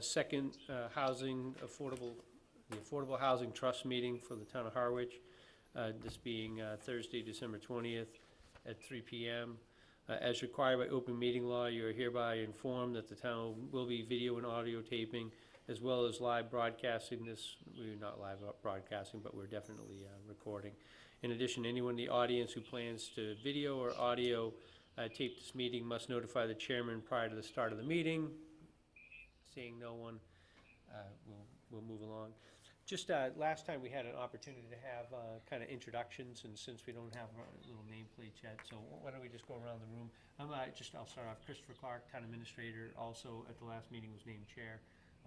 Second the Affordable Housing Trust meeting for the town of Harwich, this being Thursday, December 20th at 3 p.m. As required by open meeting law, you are hereby informed that the town will be video and audio taping as well as live broadcasting this. We're not live broadcasting, but we're definitely recording. In addition, anyone in the audience who plans to video or audio tape this meeting must notify the chairman prior to the start of the meeting. Seeing no one, we'll move along. Just last time we had an opportunity to have kind of introductions, and since we don't have our little nameplates yet, so why don't we just go around the room? I'll start off. Christopher Clark, Town Administrator, also at the last meeting was named Chair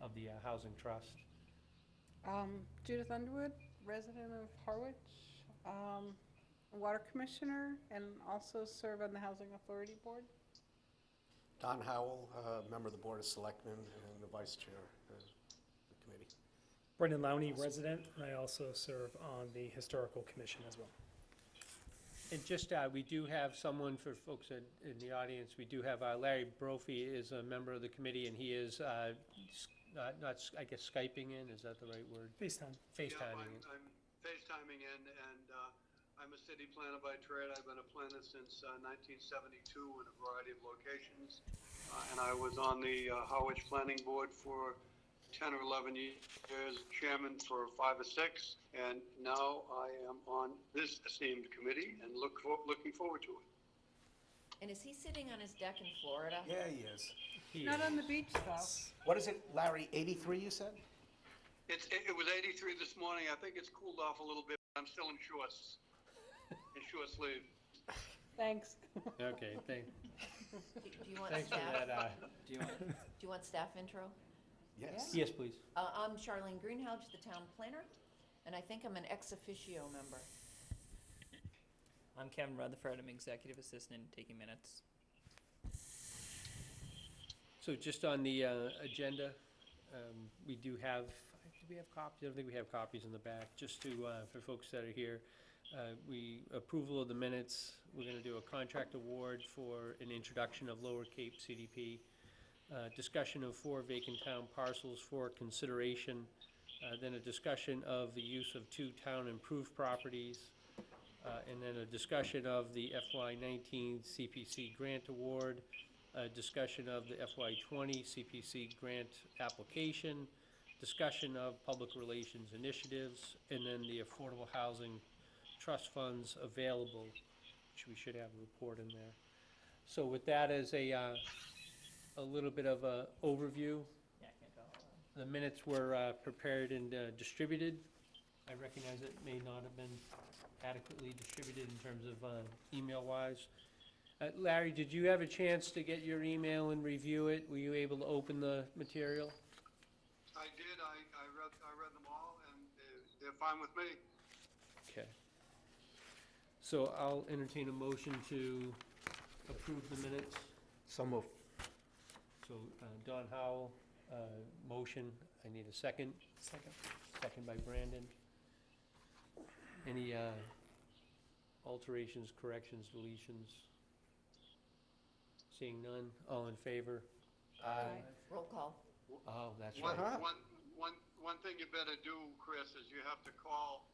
of the Housing Trust. Judith Underwood, resident of Harwich, Water Commissioner, and also serve on the Housing Authority Board. Don Howell, member of the Board of Selectmen and the Vice Chair of the committee. Brendan Lowney, resident, and I also serve on the Historical Commission as well. And just, we do have someone for folks in the audience. We do have Larry Brophy is a member of the committee, and he is not I guess, Skyping in. Is that the right word? FaceTime. FaceTiming. Yeah, I'm FaceTiming in, and I'm a city planner by trade. I've been a planner since 1972 in a variety of locations, and I was on the Harwich Planning Board for 10 or 11 years, chairman for 5 or 6, and now I am on this esteemed committee and looking forward to it. And is he sitting on his deck in Florida? Yeah, he is. Not on the beach, though. What is it, Larry, 83 you said? It was 83 this morning. I think it's cooled off a little bit. I'm still in shorts. In short sleeve. Thanks. Okay, Do you want thanks for staff? that. Do you want staff intro? Yes. Yes, please. I'm Charlene Greenhalgh, the town planner, and I think I'm an ex officio member. I'm Kevin Rutherford. I'm executive assistant taking minutes. So just on the agenda, we do have copies? I don't think we have copies in the back. Just to, for folks that are here, approval of the minutes. We're going to do a contract award for an introduction of Lower Cape CDP. Discussion of 4 vacant town parcels for consideration. Then a discussion of the use of 2 town improved properties. And then a discussion of the FY19 CPC grant award. A discussion of the FY20 CPC grant application. Discussion of public relations initiatives, and then the Affordable Housing Trust funds available, which we should have a report in there. So with that as a little bit of a overview, Yeah, I can't go. the minutes were prepared and distributed. I recognize it may not have been adequately distributed in terms of email-wise. Larry, did you have a chance to get your email and review it? Were you able to open the material? I did. I read them all, and they're fine with me. Okay. So I'll entertain a motion to approve the minutes. So moved. So Don Howell, motion. I need a second. Second. Second by Brandon. Any alterations, corrections, deletions? Seeing none, all in favor? Aye. Roll call. Oh, that's One, right. one thing you better do, Chris, is you have to call.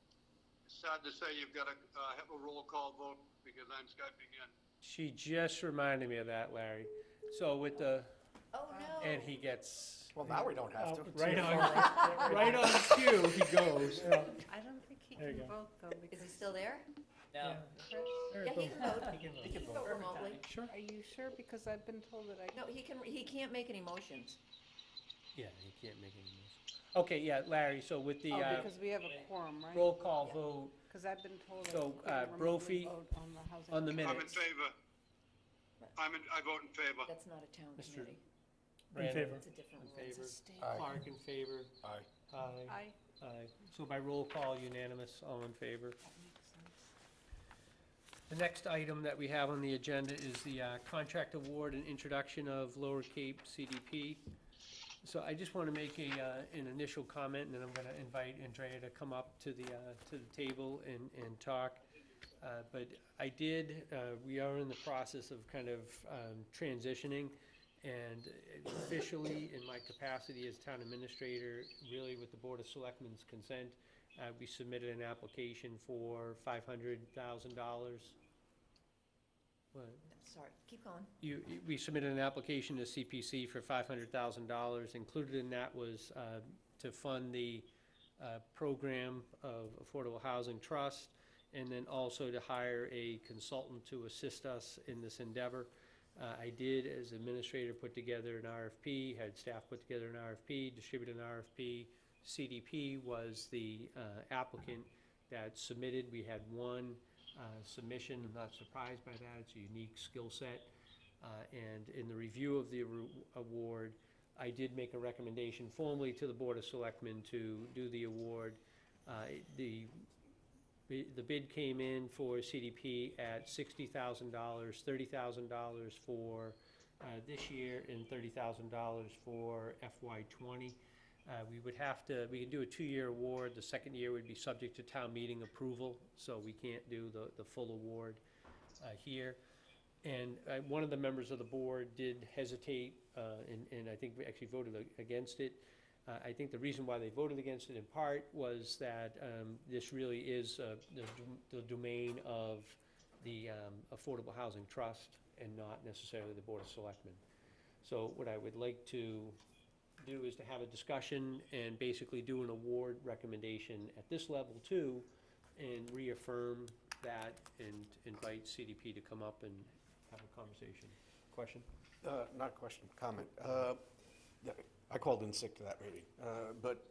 It's sad to say you've got to have a roll call vote because I'm Skyping in. She just reminded me of that, Larry. So with the, Oh, no. and he gets, Well, now we don't have to. right on, right on cue, he goes. I don't think he There you can go. vote, though, Is he because, still there? No. Yeah, he can vote. He can He can vote remotely. Sure. are you sure? Because I've been told that I No, he can't make any motions. Yeah, he can't make any moves. Okay, yeah, Larry, so with the because we have a quorum, right? roll call Yeah. vote Because I've been told So, I couldn't Brophy remotely vote on the housing. on the I'm in minutes. favor. I vote in favor. That's not a town Mr. committee. In Brandon, favor. It's a different In rule. It's a favor. state. Aye. Clark in favor. Aye. Aye. Aye. Aye. So by roll call, unanimous, all in favor. That makes sense. The next item that we have on the agenda is the contract award and introduction of Lower Cape CDP. So I just want to make an initial comment, and then I'm going to invite Andrea to come up to the table and talk. But we are in the process of kind of transitioning, And officially, in my capacity as town administrator, really with the Board of Selectmen's consent, we submitted an application for $500,000. What? Sorry, keep going. We submitted an application to CPC for $500,000. Included in that was to fund the program of Affordable Housing Trust, and then also to hire a consultant to assist us in this endeavor. I did, as administrator, put together an RFP, had staff put together an RFP, distributed an RFP. CDP was the applicant that submitted. We had one submission. I'm not surprised by that. It's a unique skill set. And in the review of the award, I did make a recommendation formally to the Board of Selectmen to do the award. The bid came in for CDP at $60,000, $30,000 for this year, and $30,000 for FY20. We can do a 2-year award. The second year would be subject to town meeting approval, so we can't do the full award here. And one of the members of the board did hesitate, and I think we actually voted against it. I think the reason why they voted against it in part was that this really is the domain of the Affordable Housing Trust and not necessarily the Board of Selectmen. So what I would like to do is to have a discussion and basically do an award recommendation at this level too, and reaffirm that and invite CDP to come up and have a conversation. Question? Not a question, comment. Yeah, I called in sick to that meeting, but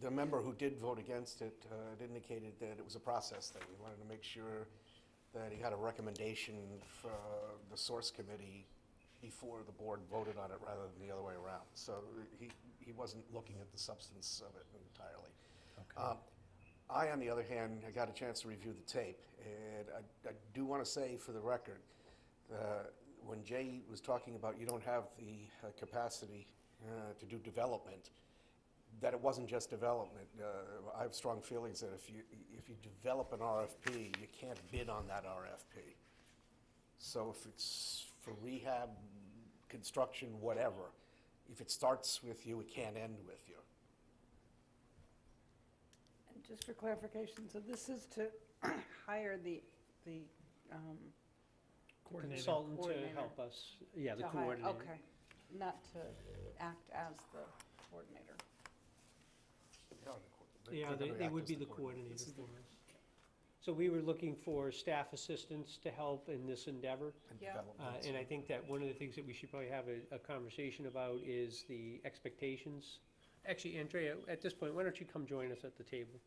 the member who did vote against it had indicated that it was a process thing. He wanted to make sure that he had a recommendation for the source committee before the board voted on it rather than the other way around. So he wasn't looking at the substance of it entirely. Okay. I, on the other hand, I got a chance to review the tape, and I do want to say for the record, when Jay was talking about you don't have the capacity to do development, that it wasn't just development. I have strong feelings that if you develop an RFP, you can't bid on that RFP. So if it's for rehab, construction, whatever, if it starts with you, it can't end with you. And just for clarification, so this is to hire the Coordinator. Consultant to Coordinator. help us, yeah, the to hire- coordinator. Okay, not to act as the coordinator. Yeah, They're gonna they act would as be the coordinator for us. So we were looking for staff assistance to help in this endeavor. And Yeah. development. And I think that one of the things that we should probably have a conversation about is the expectations. Actually, Andrea, at this point, why don't you come join us at the table?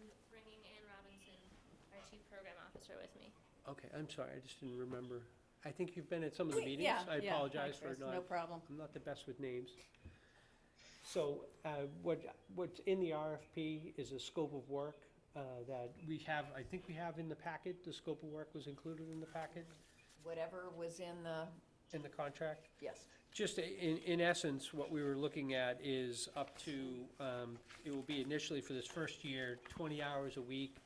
I'm bringing Ann Robinson, our Chief Program Officer, with me. Okay, I'm sorry, I just didn't remember. I think you've been at some of the meetings. Yeah, I yeah, apologize hi, for Chris, not. no problem. I'm not the best with names. So what's in the RFP is a scope of work that we have, I think we have in the packet. The scope of work was included in the packet, Whatever was in the, in the contract. yes. Just in essence, what we were looking at is up to, it will be initially for this first year, 20 hours a week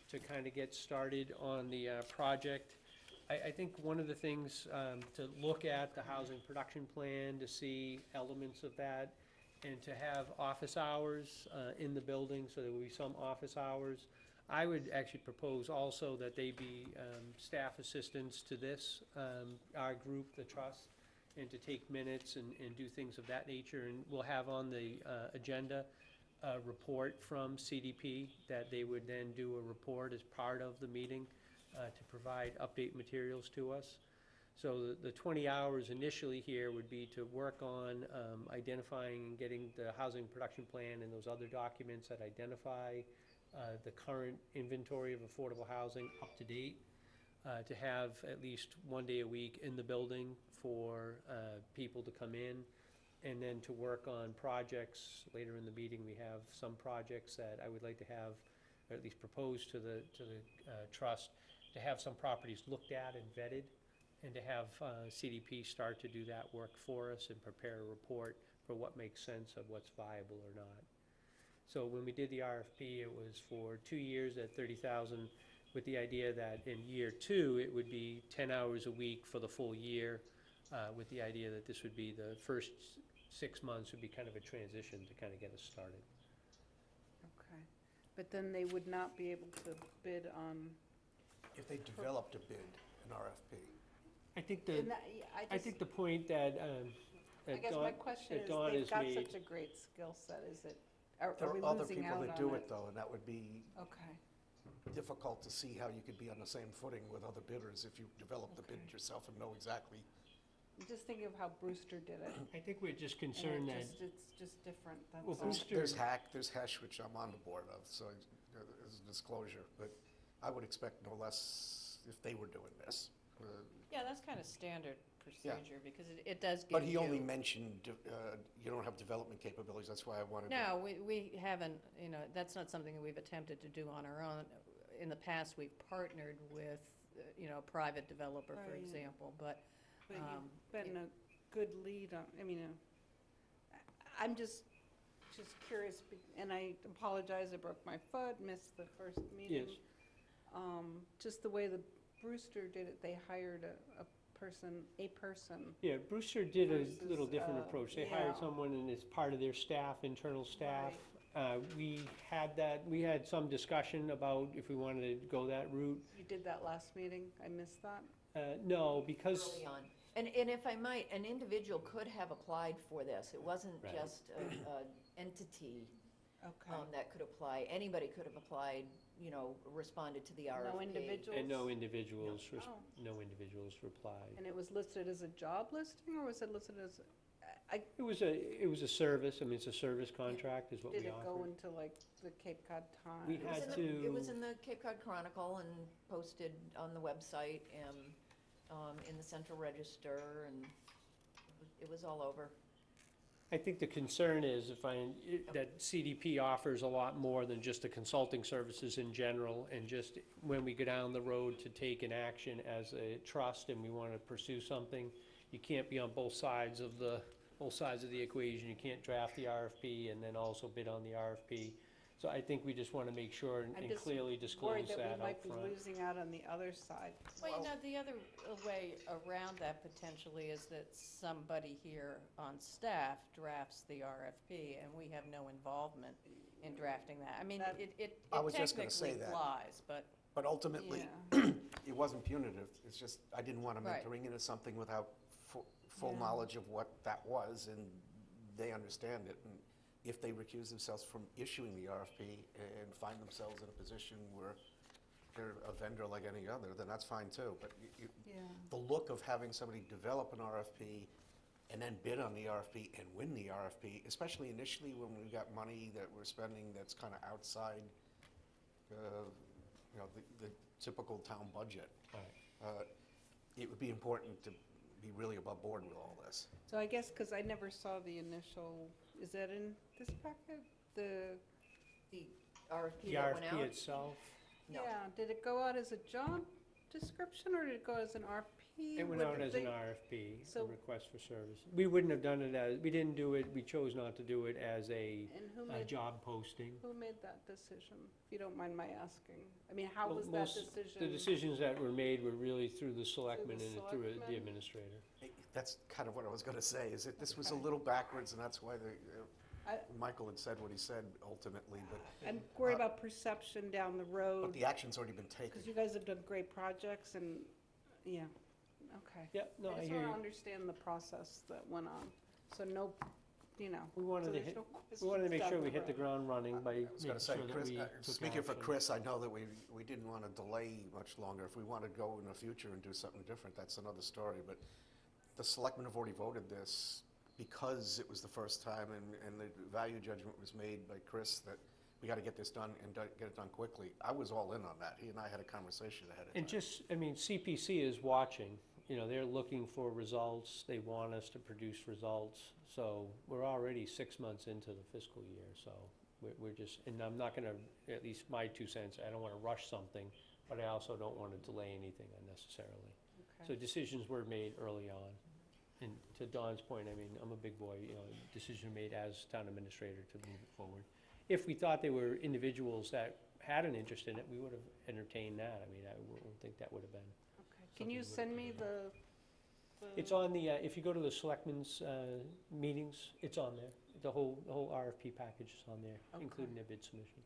to kind of get started on the project. I think one of the things to look at the housing production plan, to see elements of that, and to have office hours in the building, so there will be some office hours. I would actually propose also that they be staff assistants to this, our group, the trust, and to take minutes and do things of that nature. And we'll have on the agenda a report from CDP that they would then do a report as part of the meeting to provide update materials to us. So the 20 hours initially here would be to work on identifying and getting the housing production plan and those other documents that identify the current inventory of affordable housing up to date, to have at least one day a week in the building for people to come in, and then to work on projects. Later in the meeting, we have some projects that I would like to have, or at least propose to the trust, to have some properties looked at and vetted, and to have CDP start to do that work for us and prepare a report for what makes sense of what's viable or not. So when we did the RFP, it was for 2 years at $30,000, with the idea that in year 2, it would be 10 hours a week for the full year, with the idea that this would be the first 6 months would be kind of a transition to kind of get us started. Okay. But then they would not be able to bid on, If they developed a bid, an RFP. I think and that, yeah, I think the point that, I that guess Dawn, my question that is, Dawn they've has got made, such a great skill set, is it, There are we are other losing people out that on do it? it though, and that would be Okay, difficult to see how you could be on the same footing with other bidders if you develop the bid Okay. yourself and know exactly. I'm just thinking of how Brewster did it. I think we're just and concerned it that, just- It's just different, that's Well, all. Brewster- There's Hash, which I'm on the board of, so there's a disclosure, but I would expect no less if they were doing this. Yeah, that's kind of standard Yeah. procedure, because it does give But he only you- mentioned, you don't have development capabilities, that's why I wanted to. No, we haven't, that's not something that we've attempted to do on our own. In the past, we've partnered with, a private developer, for Right. example, but, But um, you've been a good lead on, I'm just curious, and I apologize, I broke my foot, missed the first meeting. yes, Just the way the Brewster did it, they hired a person, yeah, Brewster did a little Versus, different approach. They hired yeah. someone and it's part of their staff, internal staff. We had some discussion about if we wanted to go that route. You did that last meeting, I missed that. No, because, Early on. And if I might, an individual could have applied for this. It wasn't Right. just an entity Okay. that could apply. Anybody could have applied, responded to the RFP. No individuals? and no individuals, Oh. no individuals replied. And it was listed as a job listing, or was it listed as, It was a service, I mean, it's a service contract is what did we it go offered. into like the Cape Cod Times? We It was had in the- It was to- in the Cape Cod Chronicle and posted on the website and in the Central Register, and it was all over. I think the concern is that CDP offers a lot more than just the consulting services in general, and just when we go down the road to take an action as a trust and we want to pursue something, you can't be on both sides of the equation. You can't draft the RFP and then also bid on the RFP. So I think we just want to make sure I'm and just clearly Worried disclose that that we up might be front. losing out on the other side. well, the other way around that potentially is that somebody here on staff drafts the RFP, and we have no involvement in drafting that. I mean, That- it I was just gonna say technically that. flies, but, But ultimately, Yeah. it wasn't punitive, it's just, I didn't want them Right. entering into something without full Yeah. knowledge of what that was, and they understand it. And if they recuse themselves from issuing the RFP and find themselves in a position where they're a vendor like any other, then that's fine too. But Yeah. the look of having somebody develop an RFP and then bid on the RFP and win the RFP, especially initially when we've got money that we're spending that's kind of outside, the typical town budget. Right. It would be important to be really above board with all this. So I guess, because I never saw the initial, is that in this packet? The RFP The that went RFP out. itself, No. Yeah, did it go out as a job description, or did it go as an RFP? it went What out did as an they- RFP, a So- request for service. We wouldn't have done it we didn't do it, we chose not to do it as a And who job posting. made that decision, if you don't mind my asking? I mean, how Well, was that most- decision? The decisions that were made were really through the selectmen and through the selectmen? administrator. That's kind of what I was going to say, is that this was a little backwards, and that's why I- Michael had said what he said ultimately, I'm worried about perception down the but road, the action's already been taken. because you guys have done great projects, and, yeah, okay. Yeah, no, I I just hear want to you. understand the process that went on, so no, We so wanted to there's hit, no we wanted to questions make down sure the we hit the road. ground running by I making was sure going to say, that Chris, we took speaking for action. Chris, I know that we didn't want to delay much longer. If we want to go in the future and do something different, that's another story. But the selectmen have already voted this because it was the first time, and the value judgment was made by Chris that we got to get this done and get it done quickly. I was all in on that. He and I had a conversation ahead of time. And just, I mean, CPC is watching, they're looking for results, they want us to produce results. So we're already 6 months into the fiscal year, so we're just, and I'm not gonna, at least my 2 cents, I don't wanna rush something, but I also don't wanna delay anything unnecessarily. So Okay. decisions were made early on. And to Dawn's point, I mean, I'm a big boy, decision made as town administrator to move it forward. If we thought there were individuals that had an interest in it, we would have entertained that. I mean, I wouldn't think that would have been. Okay. Can something you we send would've me considered. It's on the, if you go to the selectmen's meetings, it's on there. The whole RFP package is on there, Okay. including their bid submission.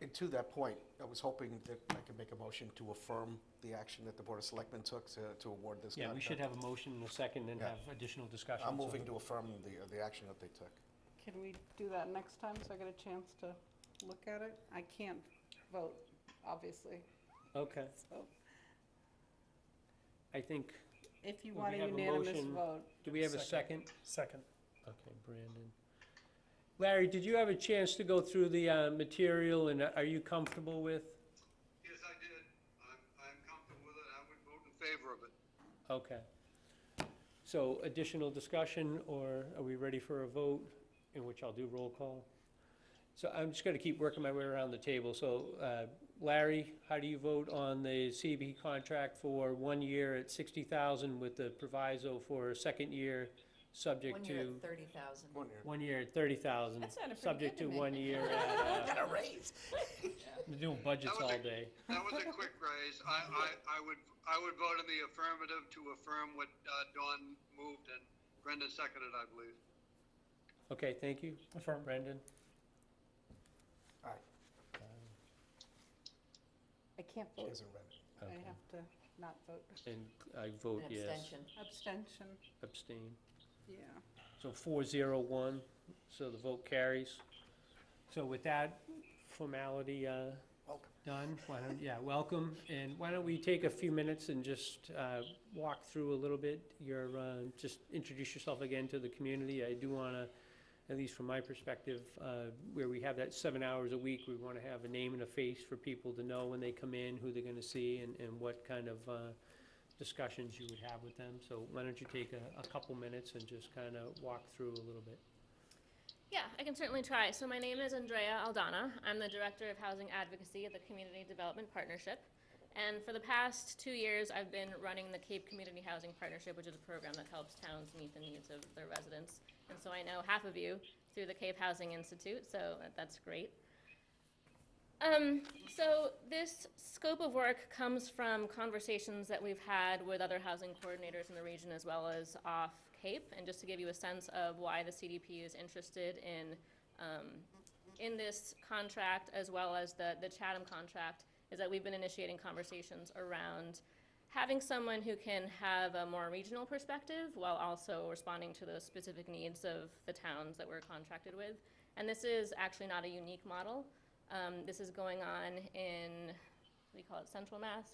And to that point, I was hoping that I could make a motion to affirm the action that the Board of Selectmen took to award this Yeah, contract. we should have a motion in a second and Yeah. have additional discussion. I'm moving to affirm the action that they took. Can we do that next time so I get a chance to look at it? I can't vote, obviously, Okay, so I think, if you Well, want we a have a unanimous motion. vote. do we have a second? Second. Okay, Brandon. Larry, did you have a chance to go through the material, and are you comfortable with? Yes, I did. I'm comfortable with it. I would vote in favor of it. Okay. So additional discussion, or are we ready for a vote, in which I'll do roll call? So I'm just gonna keep working my way around the table. So Larry, how do you vote on the CB contract for 1 year at 60,000 with the proviso for a second year, subject 1 year to? at 30,000. 1 year. 1 year at 30,000. That sounded pretty Subject good to to me. 1 year at, Got a raise. we're doing budgets all day. That was a quick raise. I would vote in the affirmative to affirm what Dawn moved and Brendan seconded, I believe. Okay, thank you. Affirm. Brendan? Aye. I can't She vote. hasn't read it. I Okay. have to not vote. And I vote An yes. abstention. Abstention, Abstain. yeah. So 4-0-1, so the vote carries. So with that formality Welcome. done, welcome. And why don't we take a few minutes and just walk through a little bit your, just introduce yourself again to the community. I do want to, at least from my perspective, where we have that 7 hours a week, we want to have a name and a face for people to know when they come in, who they're going to see, and what kind of discussions you would have with them. So why don't you take a couple minutes and just kind of walk through a little bit. Yeah, I can certainly try. So my name is Andrea Aldana. I'm the Director of Housing Advocacy at the Community Development Partnership. And for the past 2 years, I've been running the Cape Community Housing Partnership, which is a program that helps towns meet the needs of their residents. And so I know half of you through the Cape Housing Institute, so that's great. So this scope of work comes from conversations that we've had with other housing coordinators in the region as well as off Cape. And just to give you a sense of why the CDP is interested in this contract as well as the Chatham contract, is that we've been initiating conversations around having someone who can have a more regional perspective while also responding to those specific needs of the towns that we're contracted with. And this is actually not a unique model. This is going on in, what do you call it, Central Mass,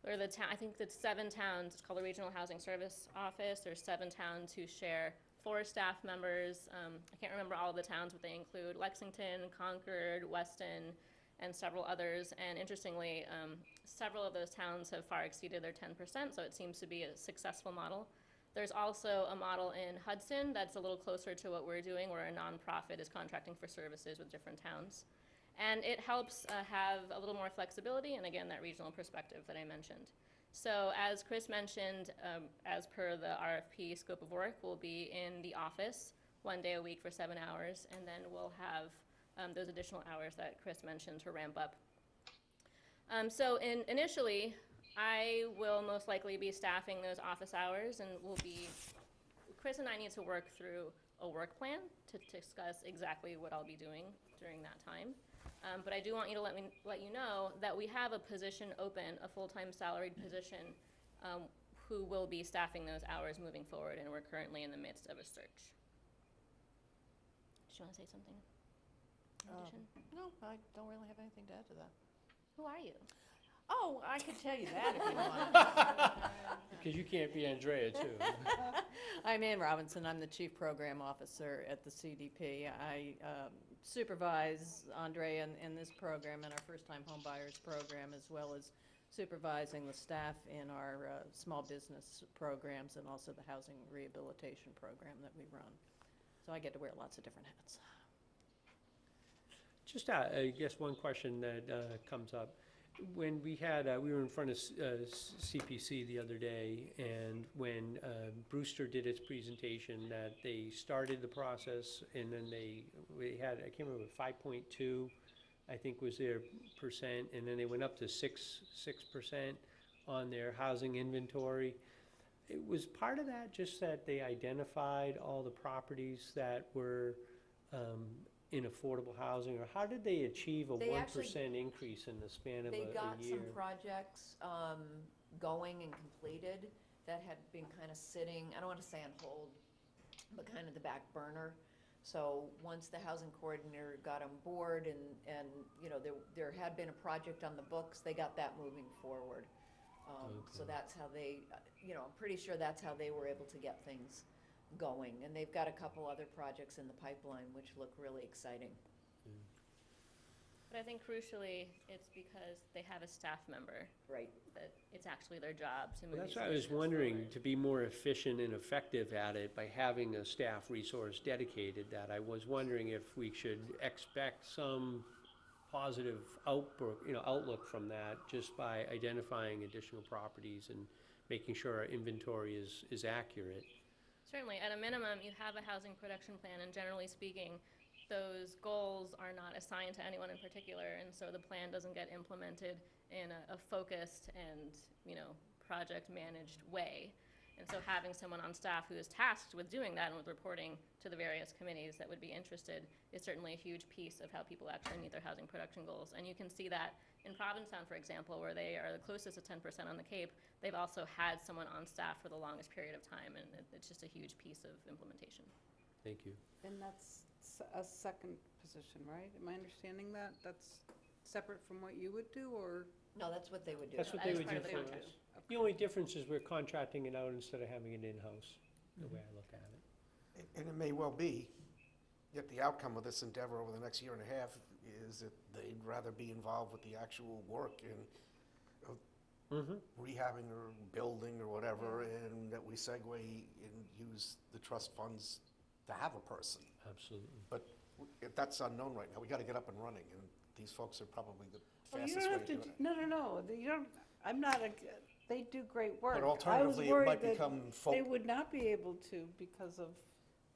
or the town, I think it's 7 towns, it's called the Regional Housing Service Office. There's 7 towns who share 4 staff members. I can't remember all of the towns, but they include Lexington, Concord, Weston, and several others. And interestingly, several of those towns have far exceeded their 10%, so it seems to be a successful model. There's also a model in Hudson that's a little closer to what we're doing, where a nonprofit is contracting for services with different towns. And it helps have a little more flexibility, and again, that regional perspective that I mentioned. So as Chris mentioned, as per the RFP scope of work, we'll be in the office 1 day a week for 7 hours, and then we'll have those additional hours that Chris mentioned to ramp up. So initially, I will most likely be staffing those office hours, and Chris and I need to work through a work plan to discuss exactly what I'll be doing during that time. But I do want you to let you know that we have a position open, a full-time salaried position, who will be staffing those hours moving forward, and we're currently in the midst of a search. Did you want to say something? In addition? No, I don't really have anything to add to that. Who are you? Oh, I could tell you that if you want. Because you can't be Andrea, too. I'm Ann Robinson. I'm the Chief Program Officer at the CDP. I supervise Andrea in this program and our first-time homebuyers program, as well as supervising the staff in our small business programs and also the housing rehabilitation program that we run. So I get to wear lots of different hats. Just, I guess one question that comes up. When we were in front of CPC the other day, and when Brewster did its presentation, that they started the process, and then we had, I can't remember, 5.2, I think was their percent, and then they went up to 6% on their housing inventory. it was part of that just that they identified all the properties that were in affordable housing, or how did they achieve a They 1% increase in the span of a They year? got some projects going and completed that had been kind of sitting, I don't want to say on hold, but kind of the back burner. So once the housing coordinator got on board and you know, there had been a project on the books, they got that moving forward. So Okay. that's how they, you know, I'm pretty sure that's how they were able to get things going. And they've got a couple other projects in the pipeline which look really exciting. But I think crucially, it's because they have a staff member, Right. that it's actually their job to move Well, these that's what I was initiatives wondering, forward. to be more efficient and effective at it by having a staff resource dedicated, that I was wondering if we should expect some positive outlook from that, just by identifying additional properties and making sure our inventory is accurate. Certainly, at a minimum, you have a housing production plan, and generally speaking, those goals are not assigned to anyone in particular, and so the plan doesn't get implemented in a focused and, you know, project-managed way. And so having someone on staff who is tasked with doing that and with reporting to the various committees that would be interested is certainly a huge piece of how people actually meet their housing production goals. And you can see that in Provincetown, for example, where they are the closest to 10% on the Cape. They've also had someone on staff for the longest period of time, and it's just a huge piece of implementation. Thank you. And that's a second position, right? Am I understanding that? That's separate from what you would do, or? No, that's what they would do. That's what That they is would part do of the for contract. us. The only difference is we're contracting it out instead of having it in-house, the way I look at it. And it may well be, yet the outcome of this endeavor over the next year and a half is that they'd rather be involved with the actual work in rehabbing or building or whatever, and that we segue and use the trust funds to have a person. Absolutely. But that's unknown right now. We gotta get up and running, and these folks are probably the Oh, you fastest don't way have to to, do it. no, you don't, I'm not, they do great work. But alternatively, it might become They would not be able to because of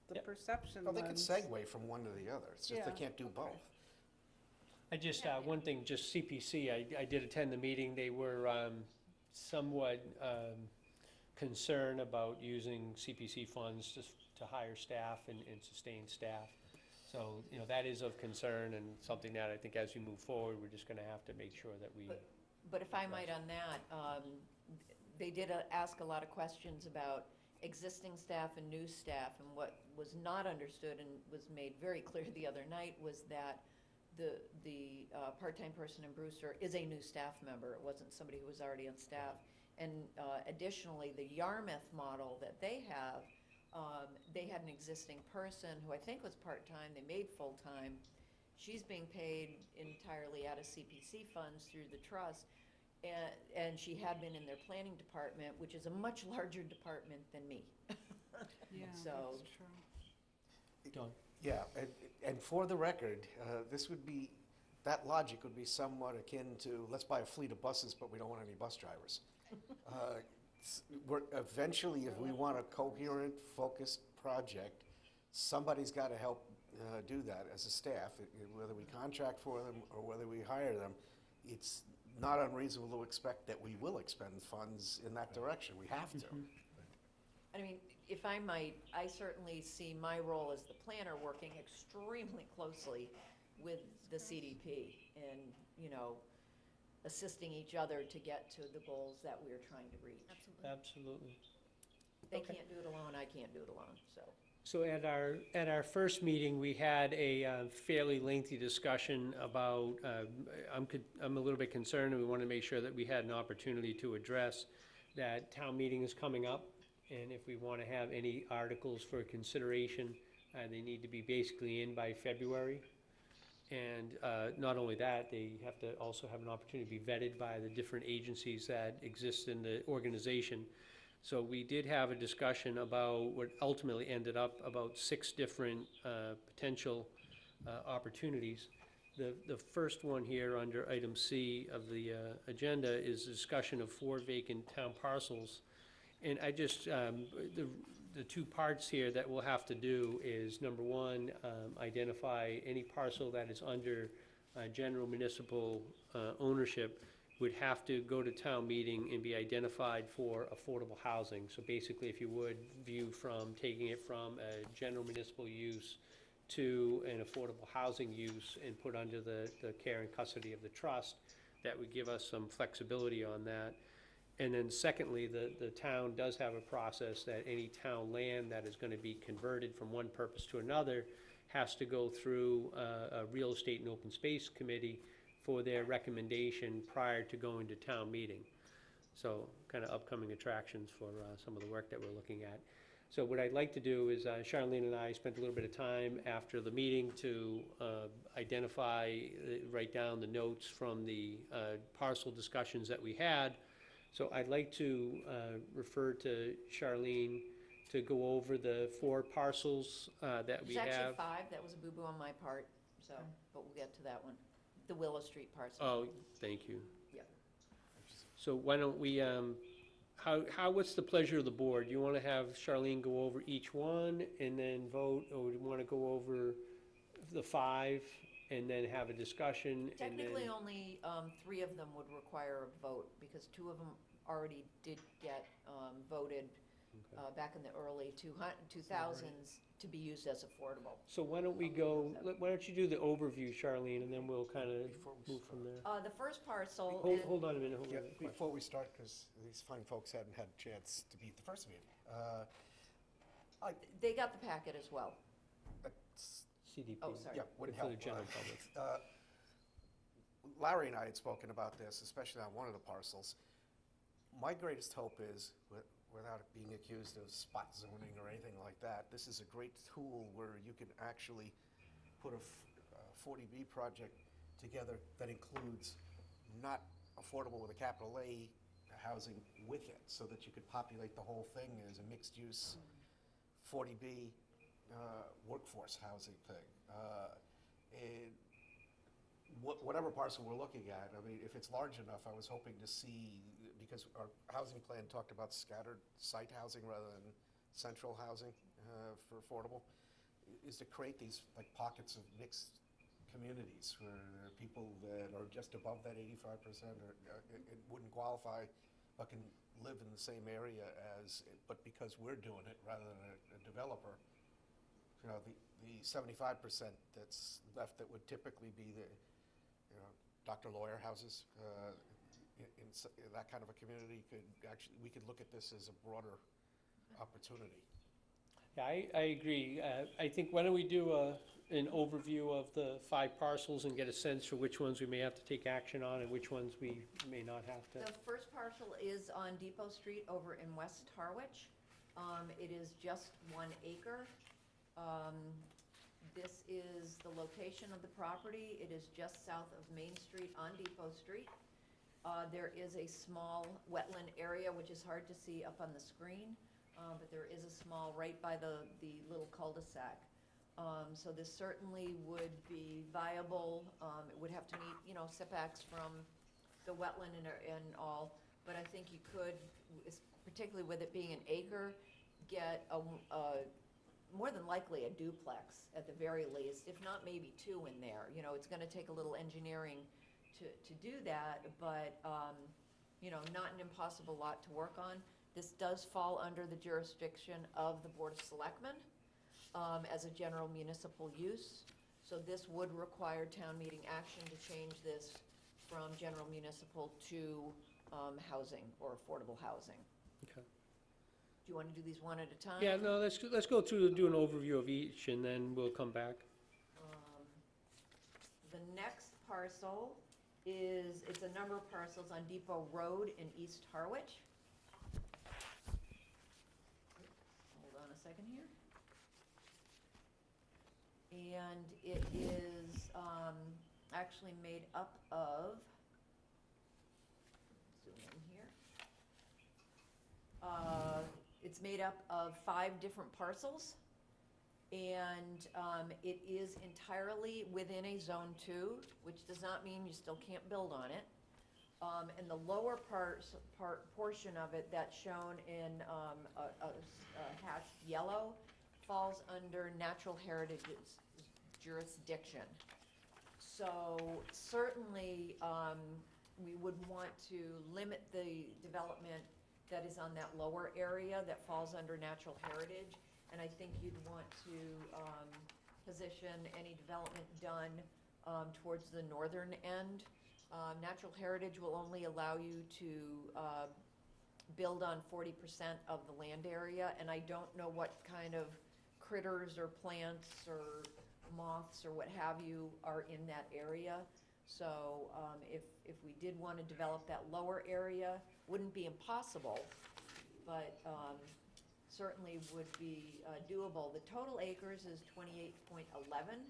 the Yep. perception Well, they could lens. segue from one to the other. It's just they Yeah, can't do okay. both. I just, one thing, just CPC, I did attend the meeting. They were somewhat concerned about using CPC funds to hire staff and sustain staff. So, you know, that is of concern and something that I think as we move forward, we're just gonna have to make sure that we. But if I might on that, they did ask a lot of questions about existing staff and new staff, and what was not understood and was made very clear the other night was that the part-time person in Brewster is a new staff member. It wasn't somebody who was already on staff. And additionally, the Yarmouth model that they have, they had an existing person who I think was part-time, they made full-time. She's being paid entirely out of CPC funds through the trust. And she had been in their planning department, which is a much larger department than me. Yeah, So- that's true. Don? Yeah, and for the record, that logic would be somewhat akin to, let's buy a fleet of buses, but we don't want any bus drivers. Eventually, if we want a coherent, focused project, somebody's got to help do that as a staff, whether we contract for them or whether we hire them. It's not unreasonable to expect that we will expend funds in that direction. We have to. I mean, if I might, I certainly see my role as the planner working extremely closely with the CDP and, you know, assisting each other to get to the goals that we're trying to reach. Absolutely. They Okay. can't do it alone, I can't do it alone, so. So at our first meeting, we had a fairly lengthy discussion about, I'm a little bit concerned, and we want to make sure that we had an opportunity to address that town meeting is coming up, and if we want to have any articles for consideration, they need to be basically in by February. And not only that, they have to also have an opportunity to be vetted by the different agencies that exist in the organization. So we did have a discussion about what ultimately ended up about 6 different potential opportunities. The first one here under item C of the agenda is a discussion of 4 vacant town parcels. And I just, the 2 parts here that we'll have to do is, number 1, identify any parcel that is under general municipal ownership, would have to go to town meeting and be identified for affordable housing. So basically, if you would view from, taking it from a general municipal use to an affordable housing use and put under the care and custody of the trust, that would give us some flexibility on that. And then secondly, the town does have a process that any town land that is gonna be converted from one purpose to another has to go through a real estate and open space committee for their recommendation prior to going to town meeting. So kind of upcoming attractions for some of the work that we're looking at. So what I'd like to do is, Charlene and I spent a little bit of time after the meeting to identify, write down the notes from the parcel discussions that we had. So I'd like to refer to Charlene to go over the 4 parcels that we There's actually have. 5, that was a boo-boo on my part, so, but we'll get to that one. The Willow Street parcel. Oh, thank you. Yeah. So why don't we, what's the pleasure of the board? Do you want to have Charlene go over each one and then vote, or do you want to go over the 5 and then have a discussion? And then Technically, only 3 of them would require a vote, because 2 of them already did get voted back in the early 2000s to be used as affordable. So why don't we go, why don't you do the overview, Charlene, and then we'll kind of move from there. The first parcel. Hold on a minute, hold on. Yeah, a question. before we start, because these fine folks hadn't had a chance to be at the first meeting. They got the packet as well. CDP. Oh, sorry. Yeah, wouldn't For help. the general public. Larry and I had spoken about this, especially on one of the parcels. My greatest hope is, without being accused of spot zoning or anything like that, this is a great tool where you can actually put a 40B project together that includes not affordable with a capital A housing with it, so that you could populate the whole thing as a mixed-use 40B workforce housing thing. And whatever parcel we're looking at, I mean, if it's large enough, I was hoping to see, because our housing plan talked about scattered site housing rather than central housing for affordable, is to create these like pockets of mixed communities where there are people that are just above that 85% or it wouldn't qualify, but can live in the same area as, but because we're doing it rather than a developer, you know, the 75% that's left that would typically be the, you know, Dr. Lawyer houses, in that kind of a community could actually, we could look at this as a broader opportunity. Yeah, I agree. I think, why don't we do an overview of the 5 parcels and get a sense for which ones we may have to take action on and which ones we may not have to. The first parcel is on Depot Street over in West Harwich. It is just 1 acre. This is the location of the property. It is just south of Main Street on Depot Street. There is a small wetland area, which is hard to see up on the screen, but there is a small right by the little cul-de-sac. So this certainly would be viable. It would have to meet, you know, setbacks from the wetland and all, but I think you could, particularly with it being an acre, get a more than likely a duplex at the very least, if not maybe 2 in there. You know, it's going to take a little engineering to do that, but, you know, not an impossible lot to work on. This does fall under the jurisdiction of the Board of Selectmen as a general municipal use. So this would require town meeting action to change this from general municipal to housing or affordable housing. Okay. Do you want to do these one at a time? Yeah, no, let's go through, do an overview of each, and then we'll come back. The next parcel is, it's a number of parcels on Depot Road in East Harwich. Hold on a second here. And it is actually made up of, zoom in here. It's made up of 5 different parcels, and it is entirely within a Zone 2, which does not mean you still can't build on it. And the lower portion of it that's shown in a hatched yellow falls under natural heritage jurisdiction. So certainly we would want to limit the development that is on that lower area that falls under natural heritage. And I think you'd want to position any development done towards the northern end. Natural heritage will only allow you to build on 40% of the land area, and I don't know what kind of critters or plants or moths or what have you are in that area. So if we did want to develop that lower area, wouldn't be impossible, but certainly would be doable. The total acres is 28.11.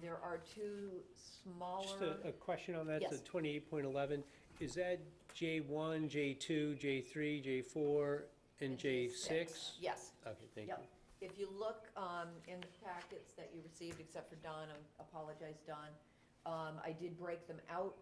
There are two smaller. Just a question on that, Yes. the 28.11, is that J1, J2, J3, J4, and J6? Yes. Okay, thank you. Yep. If you look in the packets that you received, except for Don, I apologize, Don, I did break them out.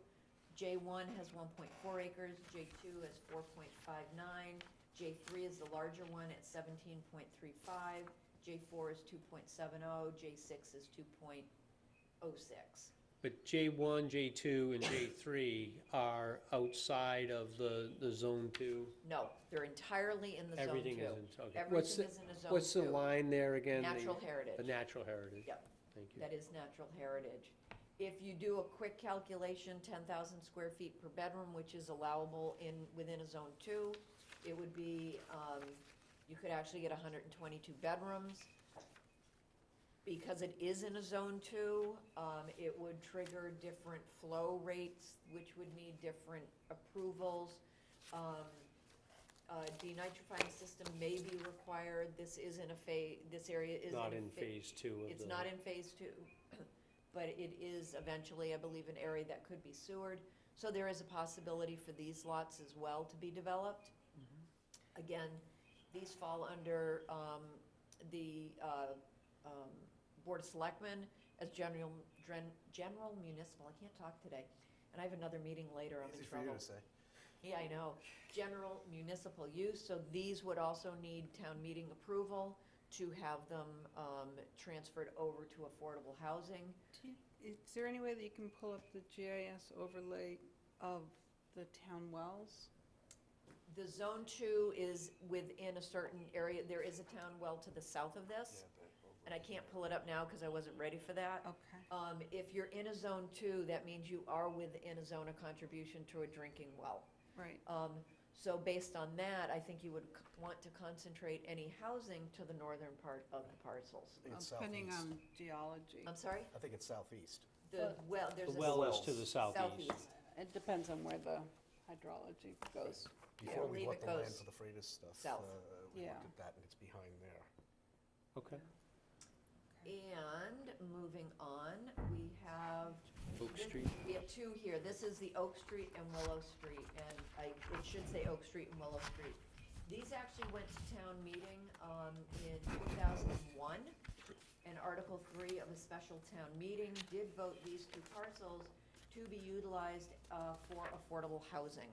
J1 has 1.4 acres, J2 has 4.59, J3 is the larger one at 17.35, J4 is 2.70, J6 is 2.06. But J1, J2, and J3 are outside of the Zone 2? No, they're entirely in the Zone 2. Everything is in, okay. Everything is in a Zone 2. What's the line there again? Natural heritage. The natural heritage? Yep. Thank you. That is natural heritage. If you do a quick calculation, 10,000 square feet per bedroom, which is allowable within a Zone 2, it would be, you could actually get 122 bedrooms. Because it is in a Zone 2, it would trigger different flow rates, which would need different approvals. Denitrifying system may be required. This is in a phase, this area is Not in phase 2 of the... It's not in phase 2, but it is eventually, I believe, an area that could be sewered. So there is a possibility for these lots as well to be developed. Again, these fall under the Board of Selectmen as general municipal, I can't talk today, and I have another meeting later, I'm in Easy for trouble. you to say. Yeah, I know. General municipal use, so these would also need town meeting approval to have them transferred over to affordable housing. Is there any way that you can pull up the GIS overlay of the town wells? The Zone 2 is within a certain area. There is a town well to the south of this, and I can't pull it up now because I wasn't ready for that. Okay. If you're in a Zone 2, that means you are within a zone of contribution to a drinking well. Right. So based on that, I think you would want to concentrate any housing to the northern part of the parcels. I think it's Depending southeast. on geology. I'm sorry? I think it's southeast. The well, there's The a well is Wells. to the southeast. southeast. It depends on where the hydrology goes. Before we believe bought it the land goes for the Freitas stuff, south. we Yeah. looked at that and it's behind there. Okay. And moving on, we have. Oak Street. We have two here. This is the Oak Street and Willow Street, and it should say Oak Street and Willow Street. These actually went to town meeting in 2001, and Article 3 of a special town meeting did vote these two parcels to be utilized for affordable housing.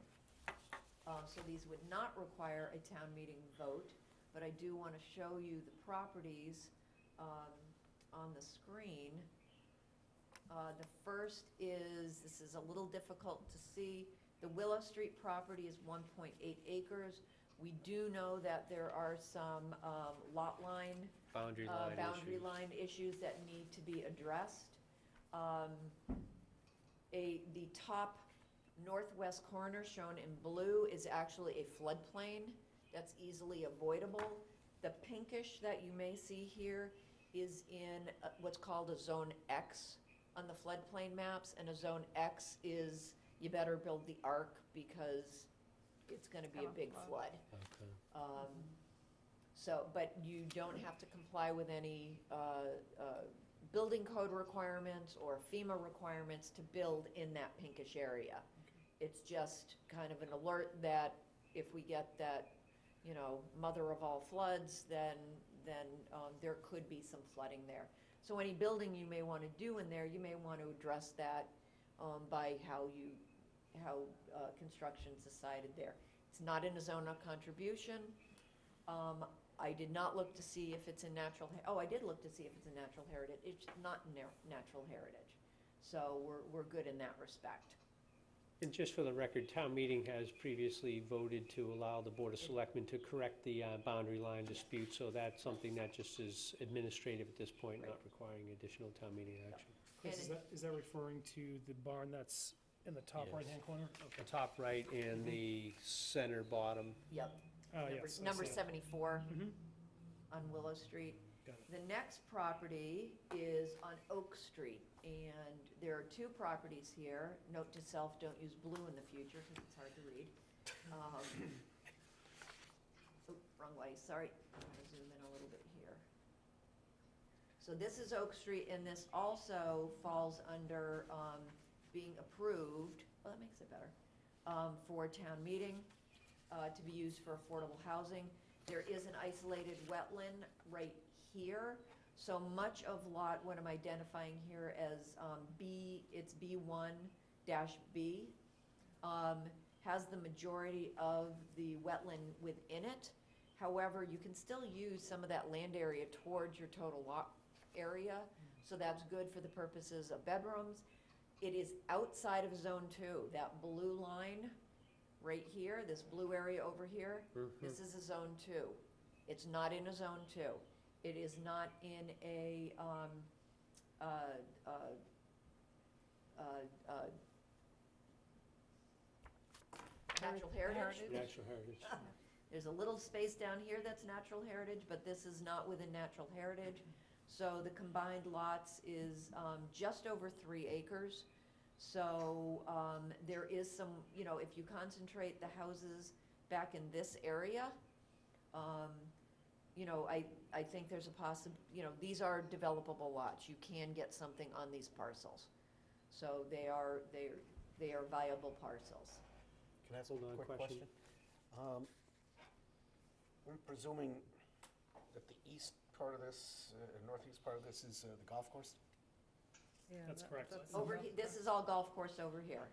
So these would not require a town meeting vote, but I do want to show you the properties on the screen. The first is, this is a little difficult to see, the Willow Street property is 1.8 acres. We do know that there are some lot line, Boundary line issues that need to be addressed. The top northwest corner shown in blue is actually a floodplain that's easily avoidable. The pinkish that you may see here is in what's called a Zone X on the floodplain maps, and a Zone X is, you better build the ark because it's gonna be a big flood. Okay. So, but you don't have to comply with any building code requirements or FEMA requirements to build in that pinkish area. It's just kind of an alert that if we get that, you know, mother of all floods, then there could be some flooding there. So any building you may want to do in there, you may want to address that by how construction's decided there. It's not in a zone of contribution. I did not look to see if it's in natural, I did look to see if it's in natural heritage. It's not in natural heritage. So we're good in that respect. And just for the record, town meeting has previously voted to allow the Board of Selectmen to correct the boundary line dispute, so that's something that just is administrative at this point, not requiring additional town meeting action. Chris, And is that referring to the barn that's in the top Yes. right-hand corner? The top right and the center bottom. Yep, Oh, yes. I number see it. 74 Mhm. on Willow Street. Got it. The next property is on Oak Street, and there are two properties here. Note to self, don't use blue in the future, because it's hard to read. Wrong way, sorry. I'm gonna zoom in a little bit here. So this is Oak Street, and this also falls under being approved, well, that makes it better, for town meeting, to be used for affordable housing. There is an isolated wetland right here, so much of lot, what I'm identifying here as B, it's B1-B, has the majority of the wetland within it. However, you can still use some of that land area towards your total lot area, so that's good for the purposes of bedrooms. It is outside of Zone 2, that blue line right here, this blue area over here, this is a Zone 2. It's not in a Zone 2. It is not in a natural heritage. Natural heritage. There's a little space down here that's natural heritage, but this is not within natural heritage. So the combined lots is just over 3 acres. So there is some, you know, if you concentrate the houses back in this area, you know, I think there's a you know, these are developable lots. You can get something on these parcels. So they are viable parcels. Can I ask Hold on, a quick question. question? I'm presuming that the east part of this, northeast part of this is the golf course? That's correct. This is all golf course over here.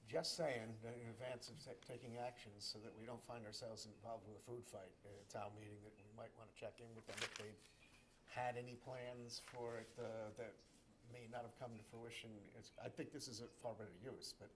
Just saying, in advance of taking actions, so that we don't find ourselves involved with a food fight at a town meeting, that we might want to check in with them if they've had any plans for it that may not have come to fruition. I think this is a far better use, but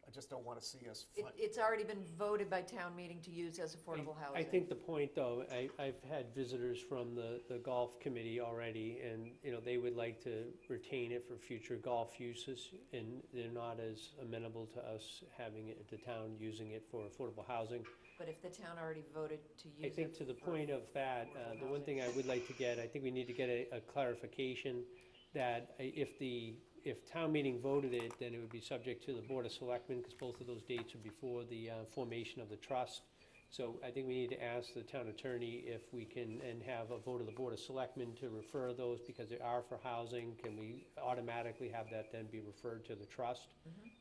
I just don't want to see us fight. It's already been voted by town meeting to use as affordable housing. I think the point, though, I've had visitors from the golf committee already, and, you know, they would like to retain it for future golf uses, and they're not as amenable to us having it, the town using it for affordable housing. But if the town already voted to use it. I think to the point of that, the one thing I would like to get, I think we need to get a clarification that if town meeting voted it, then it would be subject to the Board of Selectmen, because both of those dates are before the formation of the trust. So I think we need to ask the town attorney if we can, and have a vote of the Board of Selectmen to refer those, because they are for housing. Can we automatically have that then be referred to the trust?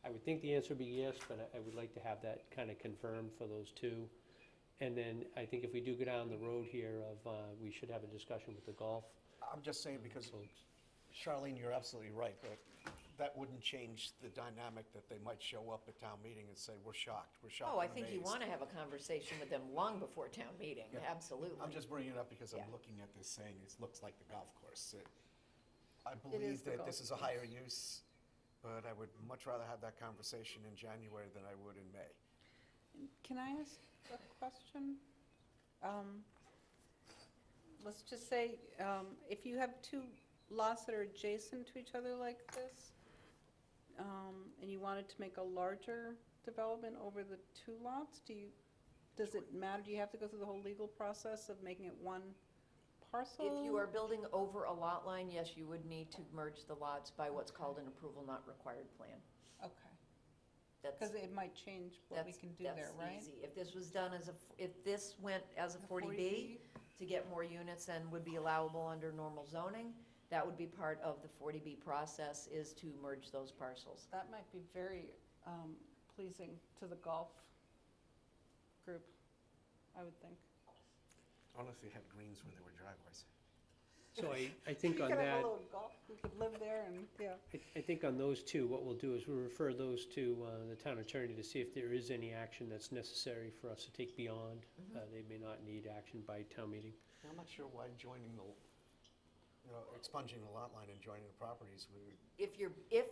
I would think the answer would be yes, but I would like to have that kind of confirmed for those two. And then I think if we do go down the road here of, we should have a discussion with the golf I'm just saying because, folks. Charlene, you're absolutely right, but that wouldn't change the dynamic that they might show up at town meeting and say, we're shocked Oh, I and think you amazed." want to have a conversation with them long before town meeting, Yeah. absolutely. I'm just bringing it up because I'm Yeah. looking at this saying it looks like the golf course. I is believe the that golf this is a higher use, but I would much rather have that conversation in January than I would in May. Can I ask a question? Let's just say, if you have two lots that are adjacent to each other like this, and you wanted to make a larger development over the two lots, does it matter? Do you have to go through the whole legal process of making it one parcel? If you are building over a lot line, yes, you would need to merge the lots by what's called an approval not required plan. Okay, That's, because it might change what we can do there, right? That's easy. If this was done as if this went as a 40B to get more units and would be allowable under normal zoning, that would be part of the 40B process, is to merge those parcels. That might be very pleasing to the golf group, I would think. Only if you had greens where there were driveways. So I think on You could have that, a little golf, we could live there and, yeah. I think on those two, what we'll do is we'll refer those to the town attorney to see if there is any action that's necessary for us to take beyond. They may not need action by town meeting. I'm not sure why joining expunging the lot line and joining the properties, we would, If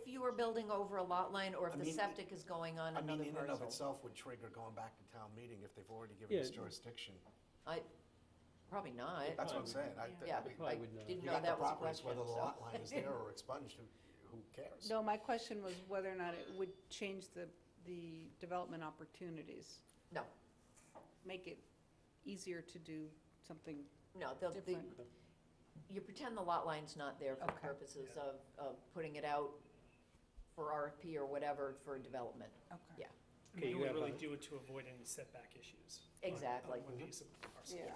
you are building over a lot line, or I if the mean, septic is going on I mean, another in and of parcel. itself would trigger going back to town meeting if they've already given us Yeah. jurisdiction. Probably not. That's what I'm saying. Yeah, Probably I would not. didn't You know got the that was a properties, question, whether the so. lot line is there or expunged, who cares? No, my question was whether or not it would change the development opportunities, No, make it easier to do something no, different. you pretend the lot line's not there for the Okay. purposes of putting it out for RFP or whatever for development. Okay. Yeah, And Okay, we you would have really a- do it to avoid any setback issues. Exactly. On these parcels. Yeah.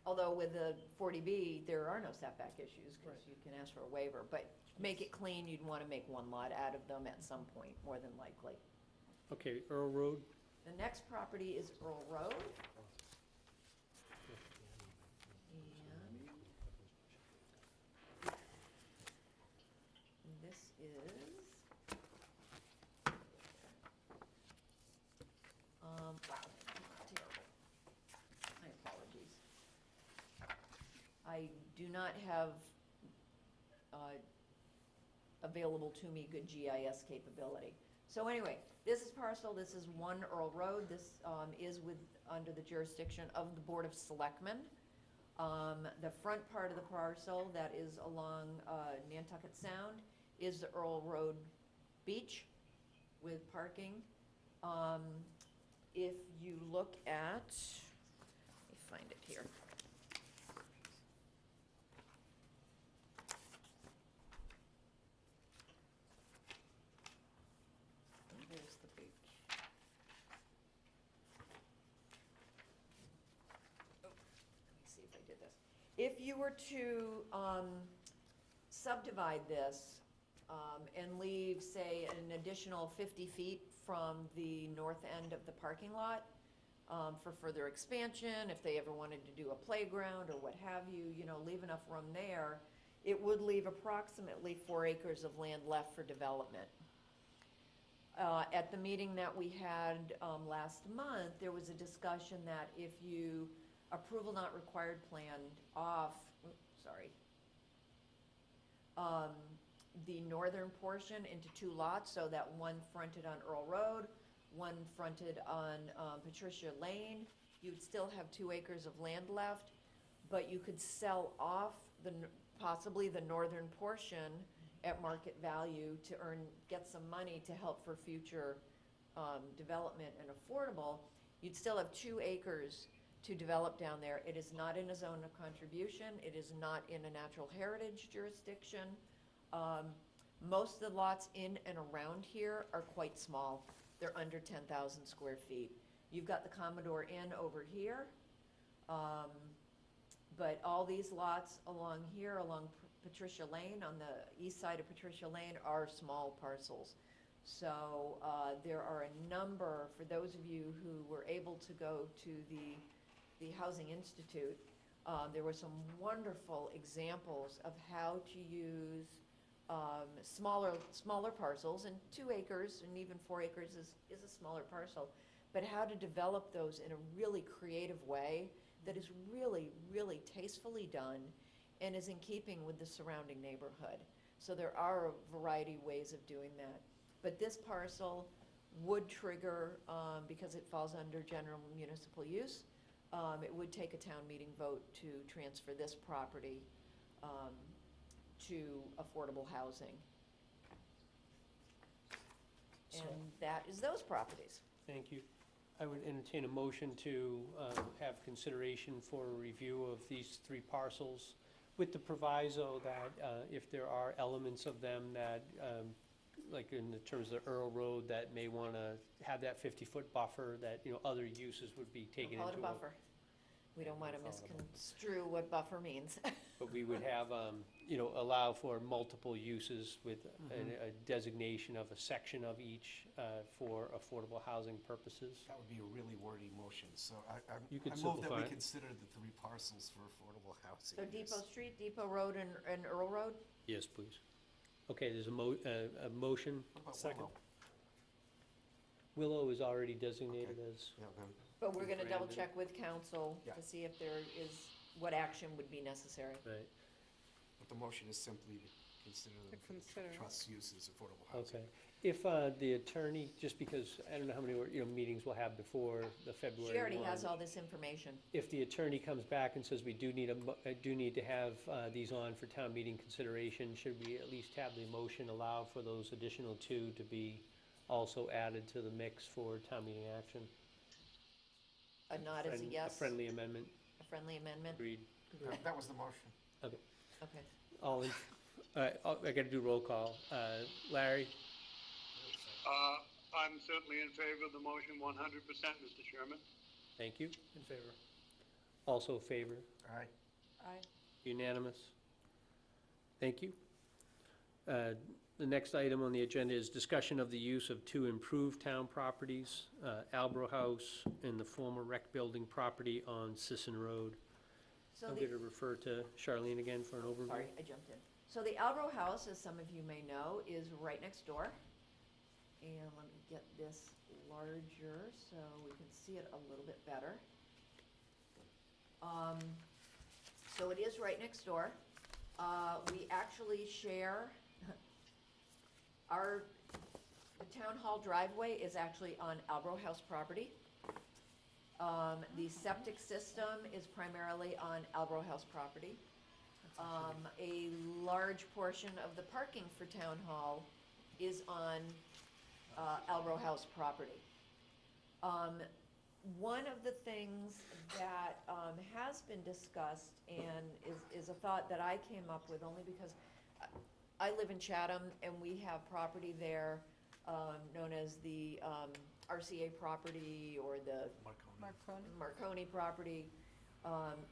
although with the 40B, there are no setback issues, because Right. you can ask for a waiver, but make it clean, you'd want to make one lot out of them at some point, more than likely. Okay, Earl Road, The next property is Earl Road. And this is, wow, terrible. My apologies. I do not have available to me good GIS capability. So anyway, this is parcel, this is 1 Earl Road. This is under the jurisdiction of the Board of Selectmen. The front part of the parcel that is along Nantucket Sound is the Earl Road Beach with parking. If you look at, let me find it here. There's the beach. Oh, let me see if I did this. If you were to subdivide this and leave, say, an additional 50 feet from the north end of the parking lot for further expansion, if they ever wanted to do a playground or what have you, leave enough room there, it would leave approximately 4 acres of land left for development. At the meeting that we had last month, there was a discussion that if you approval not required planned off, the northern portion into 2 lots, so that one fronted on Earl Road, one fronted on Patricia Lane, you'd still have 2 acres of land left, but you could sell off possibly the northern portion at market value to get some money to help for future development and affordable. You'd still have 2 acres to develop down there. It is not in a zone of contribution. It is not in a natural heritage jurisdiction. Most of the lots in and around here are quite small. They're under 10,000 square feet. You've got the Commodore Inn over here, but all these lots along here, along Patricia Lane, on the east side of Patricia Lane, are small parcels. So there are a number, for those of you who were able to go to the Housing Institute, there were some wonderful examples of how to use smaller parcels, and 2 acres and even 4 acres is a smaller parcel, but how to develop those in a really creative way that is really, really tastefully done and is in keeping with the surrounding neighborhood. So there are a variety of ways of doing that. But this parcel would trigger, because it falls under general municipal use, it would take a town meeting vote to transfer this property to affordable housing. And that is those properties. thank you. I would entertain a motion to have consideration for a review of these 3 parcels with the proviso that if there are elements of them that, like in the terms of Earl Road, that may want to have that 50-foot buffer, that, other uses would be taken Call into it a buffer. We don't want to misconstrue what buffer means. But we would have, allow for multiple uses with a designation of a section of each for affordable housing purposes. That would be a really wordy motion, so You could I move that simplify we it. consider the 3 parcels for affordable housing. So Depot Street, Depot Road, and Earl Road? Yes, please. Okay, there's a motion. What about Second. Willow? Willow is already designated as, Yeah, then, But we're going to double Brandon. check with council Yeah. to see if there is, what action would be necessary. right. But the motion is simply to consider To them for consider the it. trust's use as affordable housing. Okay. If the attorney, just because I don't know how many, meetings we'll have before the February She already 1. has all this information. If the attorney comes back and says we do need to have these on for town meeting consideration, should we at least have the motion allow for those additional 2 to be also added to the mix for town meeting action? A nod is a yes, A friendly amendment, a friendly amendment? agreed. That was the motion. Okay. All in, I gotta do roll call. Larry, I'm certainly in favor of the motion 100%, Mr. Chairman. thank you. In favor. Also favor, Aye. Aye. unanimous. Thank you. The next item on the agenda is discussion of the use of 2 improved town properties, Albro House and the former rec building property on Sisson Road. So I'm the, going to refer to Charlene again for an overview. sorry, I jumped in. So the Albro House, as some of you may know, is right next door. And let me get this larger so we can see it a little bit better. So it is right next door. We actually share, the town hall driveway is actually on Albro House property. The septic system is primarily on Albro House property. A large portion of the parking for town hall is on Albro House property. One of the things that has been discussed and is a thought that I came up with only because I live in Chatham and we have property there known as the RCA property or the Marconi. Marconi property.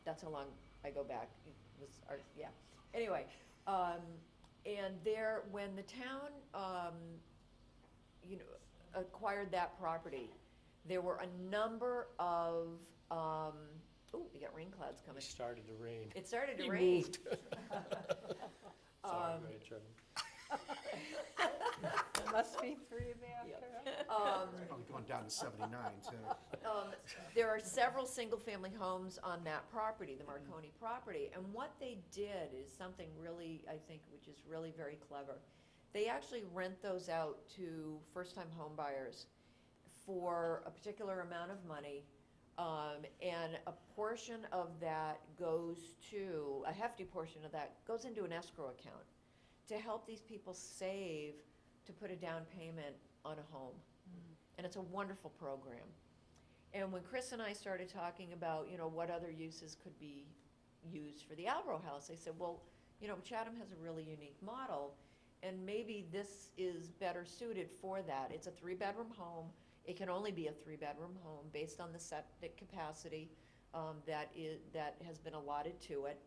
That's how long I go back. It was yeah. Anyway, and there, when the town, acquired that property, there were a number of, we got rain clouds It coming. started to rain. It started to You rain. moved. Sorry, go ahead, Charlene. It must be 3 in the afternoon. Probably going down to 79, too. There are several single-family homes on that property, the Marconi property, and what they did is something really, I think, which is really very clever. They actually rent those out to first-time home buyers for a particular amount of money, and a portion of that goes to, a hefty portion of that goes into an escrow account to help these people save to put a down payment on a home. And it's a wonderful program. And when Chris and I started talking about, what other uses could be used for the Albro House, I said, well, Chatham has a really unique model, and maybe this is better suited for that. It's a 3-bedroom home. It can only be a 3-bedroom home based on the septic capacity that has been allotted to it.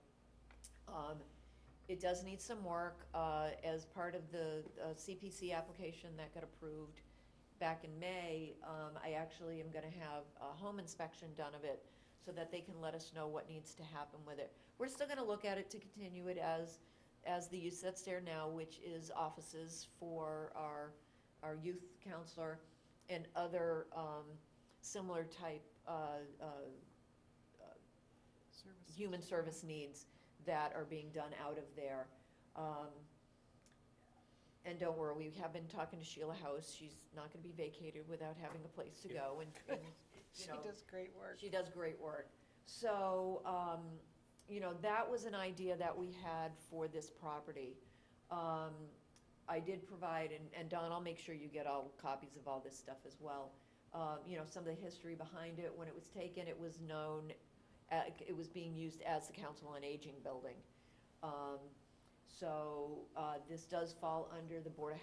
It does need some work as part of the CPC application that got approved back in May. I actually am going to have a home inspection done of it so that they can let us know what needs to happen with it. We're still going to look at it to continue it as the use that's there now, which is offices for our youth counselor and other similar type human service needs that are being done out of there. And don't worry, we have been talking to Sheila House. She's not going to be vacated without having a place to go. And She does great work. she does great work. So, that was an idea that we had for this property. I did provide, and Don, I'll make sure you get all copies of all this stuff as well. Some of the history behind it. When it was taken, it was known, it was being used as the Council on Aging building. This does fall under the Board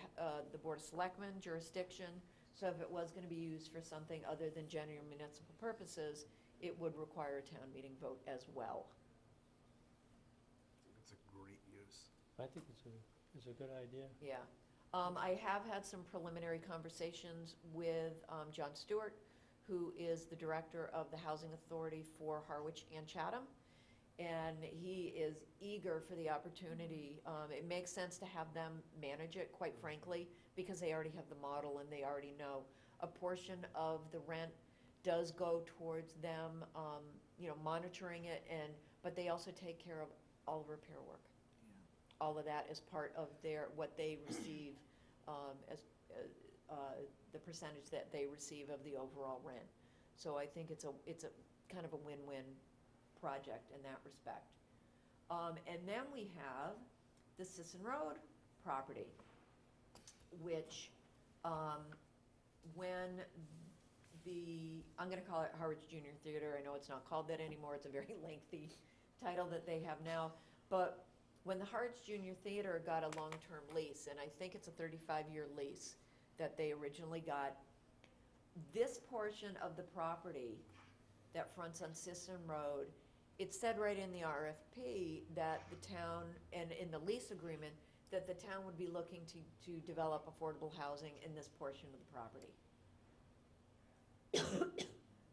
of Selectmen jurisdiction. So if it was going to be used for something other than general municipal purposes, it would require a town meeting vote as well. It's a great use. I think it's a good idea. Yeah. I have had some preliminary conversations with John Stewart, who is the director of the Housing Authority for Harwich and Chatham. And he is eager for the opportunity. It makes sense to have them manage it, quite frankly, because they already have the model and they already know. A portion of the rent does go towards them, monitoring it, but they also take care of all repair work. all of that as part of what they receive, as, the percentage that they receive of the overall rent. So I think it's a kind of a win-win project in that respect. And then we have the Sisson Road property, which, when I'm gonna call it Harwich Junior Theater, I know it's not called that anymore, it's a very lengthy title that they have now, but when the Harwich Junior Theater got a long-term lease, and I think it's a 35-year lease that they originally got, this portion of the property that fronts on Sisson Road, it said right in the RFP that the town, and in the lease agreement, that the town would be looking to develop affordable housing in this portion of the property.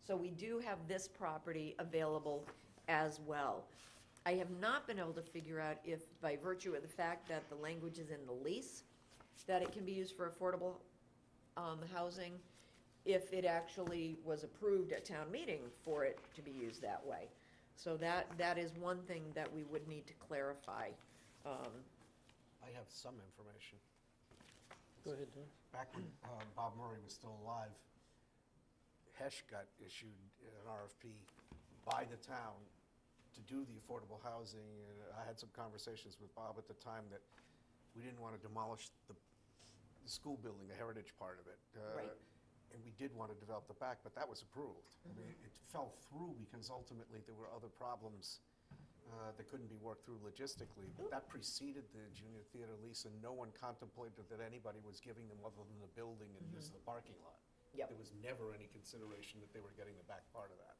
So we do have this property available as well. I have not been able to figure out if, by virtue of the fact that the language is in the lease, that it can be used for affordable housing, if it actually was approved at town meeting for it to be used that way. So that is one thing that we would need to clarify. I have some information. Go ahead, Don. Back when Bob Murray was still alive, Hesh got issued an RFP by the town to do the affordable housing. And I had some conversations with Bob at the time that we didn't want to demolish the school building, the heritage part of it. Right. And we did want to develop the back, but that was approved. I mean, it fell through because ultimately there were other problems that couldn't be worked through logistically. But that preceded the junior theater lease, and no one contemplated that anybody was giving them other than the building and use of the parking lot. Yep. There was never any consideration that they were getting the back part of that.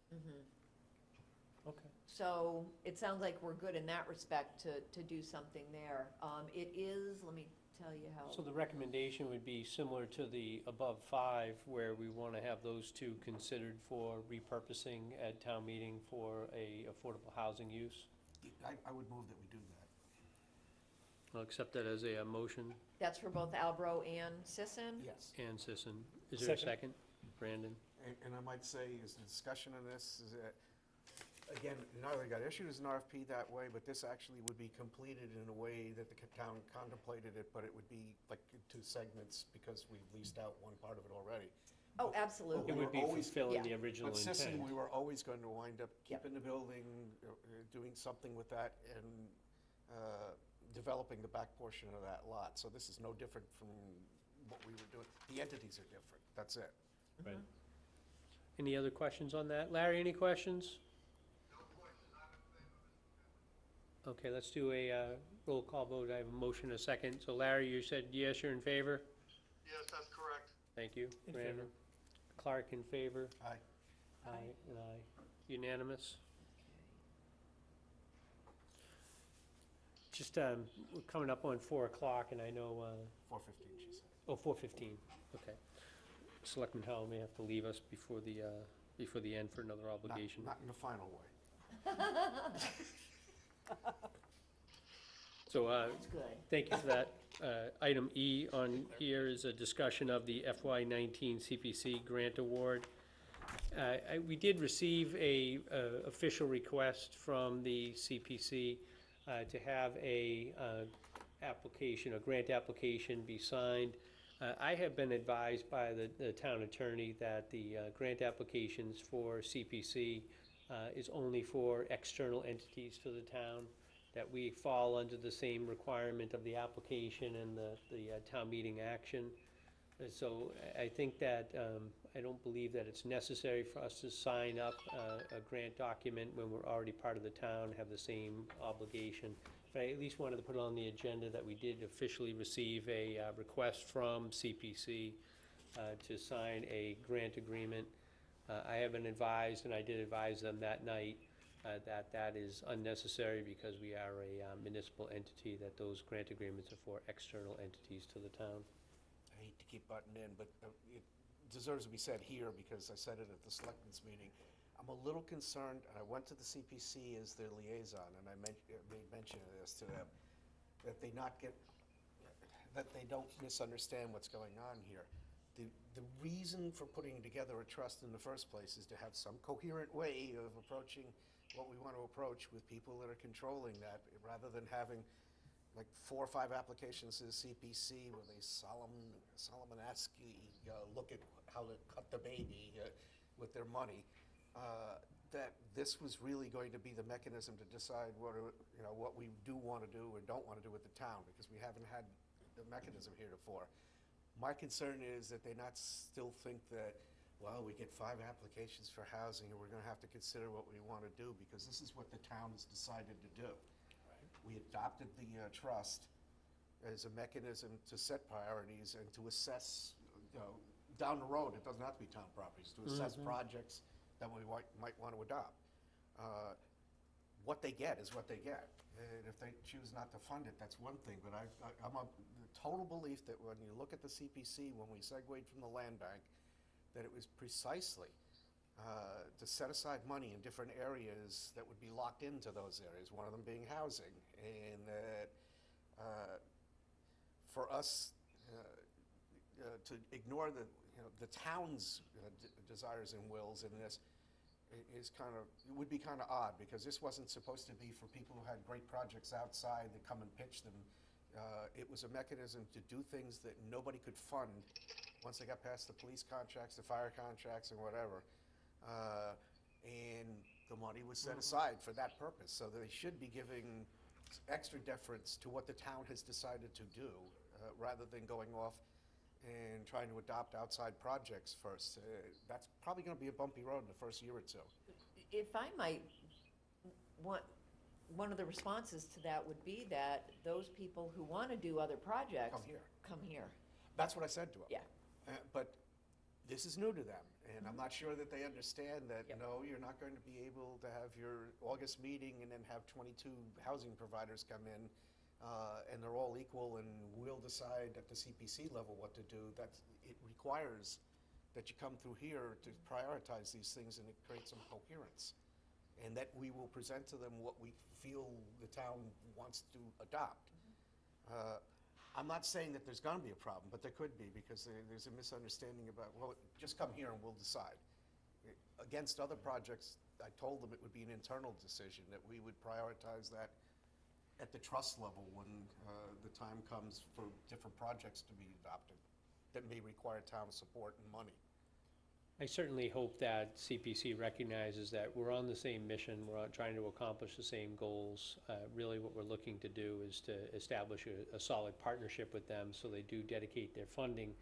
Okay. So it sounds like we're good in that respect to do something there. It is, let me tell you how. So the recommendation would be similar to the above 5, where we want to have those two considered for repurposing at town meeting for a affordable housing use. I would move that we do that. I'll accept that as a motion. That's for both Albro and Sisson? Yes. And Sisson. Is there a Second. second? Brandon? And I might say, is the discussion on this, is that, again, not only got issued as an RFP that way, but this actually would be completed in a way that the town contemplated it, but it would be like in 2 segments because we've leased out one part of it already. Oh, absolutely. It would be always- fulfilling yeah. the original But Sisson, intent. we were always going to wind up Yep. keeping the building, doing something with that, and developing the back portion of that lot. So this is no different from what we were doing. The entities are different, that's it. Right. Any other questions on that? Larry, any questions? No questions, I'm in favor. Okay, let's do a roll call vote. I have a motion, a second. So Larry, you said yes, you're in favor? Yes, that's correct. Thank you. In Brandon? favor. Clark in favor? Aye. Aye, and aye. Unanimous? Just, we're coming up on 4 o'clock, and I know, 4:15, she said. oh, 4:15, okay. Selectman Howell may have to leave us before the end for another obligation. Not in a final way. So, That's good. thank you for that. Item E on here is a discussion of the FY19 CPC grant award. We did receive a official request from the CPC to have a grant application be signed. I have been advised by the town attorney that the grant applications for CPC is only for external entities to the town, that we fall under the same requirement of the application and the town meeting action. And so I think that, I don't believe that it's necessary for us to sign up a grant document when we're already part of the town, have the same obligation. But I at least wanted to put on the agenda that we did officially receive a request from CPC to sign a grant agreement. I have been advised, and I did advise them that night, that is unnecessary because we are a municipal entity, that those grant agreements are for external entities to the town. I hate to keep butting in, but it deserves to be said here because I said it at the selectmen's meeting. I'm a little concerned, and I went to the CPC as their liaison, and I made mention of this to them, that they don't misunderstand what's going on here. The reason for putting together a trust in the first place is to have some coherent way of approaching what we want to approach with people that are controlling that, rather than having like 4 or 5 applications to the CPC where they Solomon-esque look at how to cut the baby with their money, that this was really going to be the mechanism to decide what we do want to do or don't want to do with the town, because we haven't had the mechanism heretofore. My concern is that they not still think that, well, we get 5 applications for housing and we're going to have to consider what we want to do, because this is what the town has decided to do. We adopted the trust as a mechanism to set priorities and to assess, down the road, it doesn't have to be town properties, to assess projects that we might want to adopt. What they get is what they get. And if they choose not to fund it, that's one thing. But I'm of the total belief that when you look at the CPC, when we segued from the land bank, that it was precisely to set aside money in different areas that would be locked into those areas, one of them being housing. And that for us to ignore the town's desires and wills in this would be kind of odd, because this wasn't supposed to be for people who had great projects outside that come and pitch them. It was a mechanism to do things that nobody could fund once they got past the police contracts, the fire contracts, and whatever. And the money was set aside for that purpose. So they should be giving extra deference to what the town has decided to do, rather than going off and trying to adopt outside projects first. That's probably going to be a bumpy road in the first year or two. If I might, one of the responses to that would be that those people who want to do other projects. Come here. That's what I said to them. Yeah. But this is new to them, and I'm not sure that they understand that, no, you're not going to be able to have your August meeting and then have 22 housing providers come in, and they're all equal, and we'll decide at the CPC level what to do. It requires that you come through here to prioritize these things, and it creates some coherence. And that we will present to them what we feel the town wants to adopt. I'm not saying that there's going to be a problem, but there could be, because there's a misunderstanding about, well, just come here and we'll decide. Against other projects, I told them it would be an internal decision, that we would prioritize that at the trust level when the time comes for different projects to be adopted that may require town support and money. I certainly hope that CPC recognizes that we're on the same mission, we're trying to accomplish the same goals. Really what we're looking to do is to establish a solid partnership with them, so they do dedicate their funding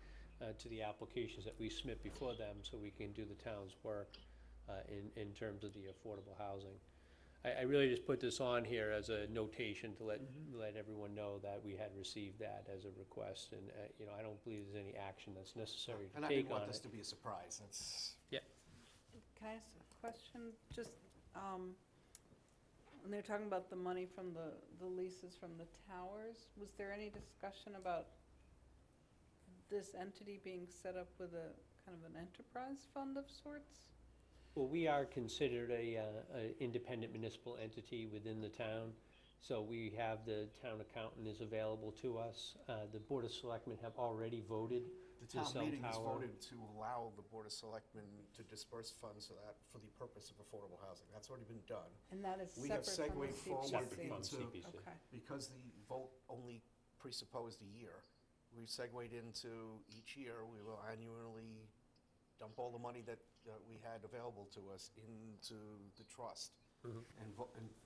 to the applications that we submit before them, so we can do the town's work in terms of the affordable housing. I really just put this on here as a notation to let everyone know that we had received that as a request, and I don't believe there's any action that's necessary to And I take didn't on want this it. to be a surprise. That's Can I ask a question? Just, when they're talking about the money from the leases from the towers, was there any discussion about this entity being set up with a kind of an enterprise fund of sorts? Well, we are considered a independent municipal entity within the town, so we have the town accountant is available to us. The Board of Selectmen have already voted the to town sell meeting has tower. voted to allow the Board of Selectmen to disperse funds for the purpose of affordable housing. That's already been done. And that is We have separate from the segued forward Separate from CPC? into, CPC. Okay. because the vote only presupposed a year, we've segued into each year, we will annually dump all the money that we had available to us into the trust. And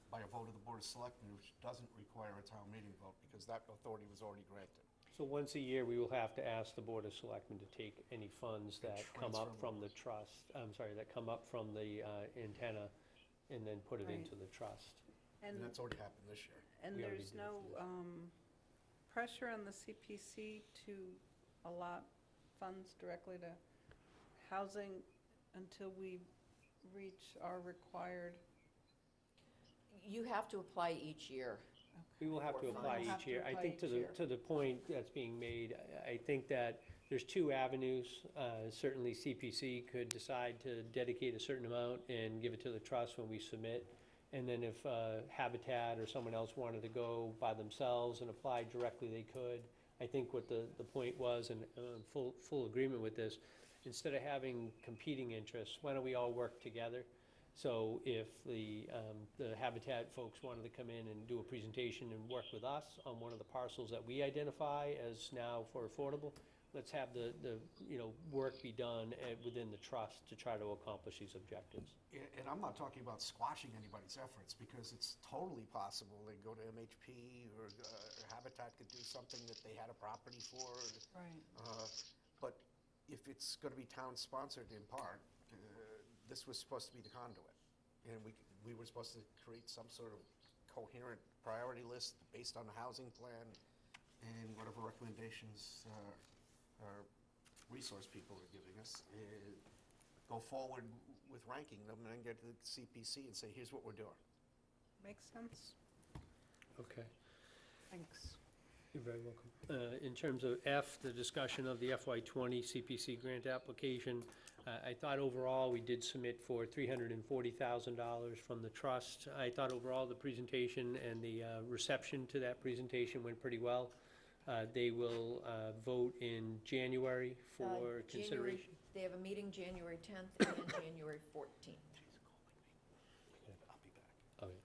by a vote of the Board of Selectmen, which doesn't require a town meeting vote, because that authority was already granted. So once a year, we will have to ask the Board of Selectmen to take any funds that come up transfer from the trust, that come up from the antenna, and then put it Right. into the trust. And that's already happened this year. And We already there's did it no for this. pressure on the CPC to allot funds directly to housing until we reach our required? You have to apply each year. We will have to Or apply funds. Have each to year. I apply think each to year. the point that's being made, I think that there's 2 avenues. Certainly CPC could decide to dedicate a certain amount and give it to the trust when we submit. And then if Habitat or someone else wanted to go by themselves and apply directly, they could. I think what the point was, and full agreement with this, instead of having competing interests, why don't we all work together? So if the Habitat folks wanted to come in and do a presentation and work with us on one of the parcels that we identify as now for affordable, let's have the work be done within the trust to try to accomplish these objectives. And I'm not talking about squashing anybody's efforts, because it's totally possible they go to MHP or Habitat could do something that they had a property for. Right. But if it's going to be town-sponsored in part, this was supposed to be the conduit. And we were supposed to create some sort of coherent priority list based on the housing plan and whatever recommendations our resource people are giving us. Go forward with ranking them and then get to the CPC and say, here's what we're doing. Makes sense. Okay. Thanks. You're very welcome. In terms of F, the discussion of the FY20 CPC grant application, I thought overall we did submit for $340,000 from the trust. I thought overall the presentation and the reception to that presentation went pretty well. They will vote in January for consideration. They have a meeting January 10th and then January 14th. I'll be back. Okay.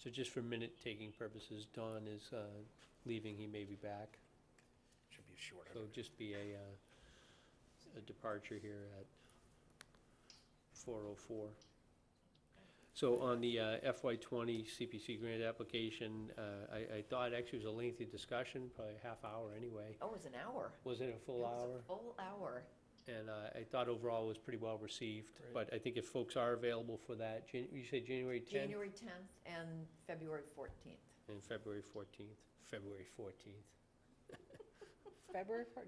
So just for minute-taking purposes, Don is leaving, he may be back. Should be short. So just be a departure here at 4:04. So on the FY20 CPC grant application, I thought actually it was a lengthy discussion, probably a half hour anyway. Oh, it was an hour. Was it a full hour? It was a full hour. And I thought overall it was pretty well received. But I think if folks are available for that, you say January 10th? January 10th and February 14th. And February 14th. February 14th.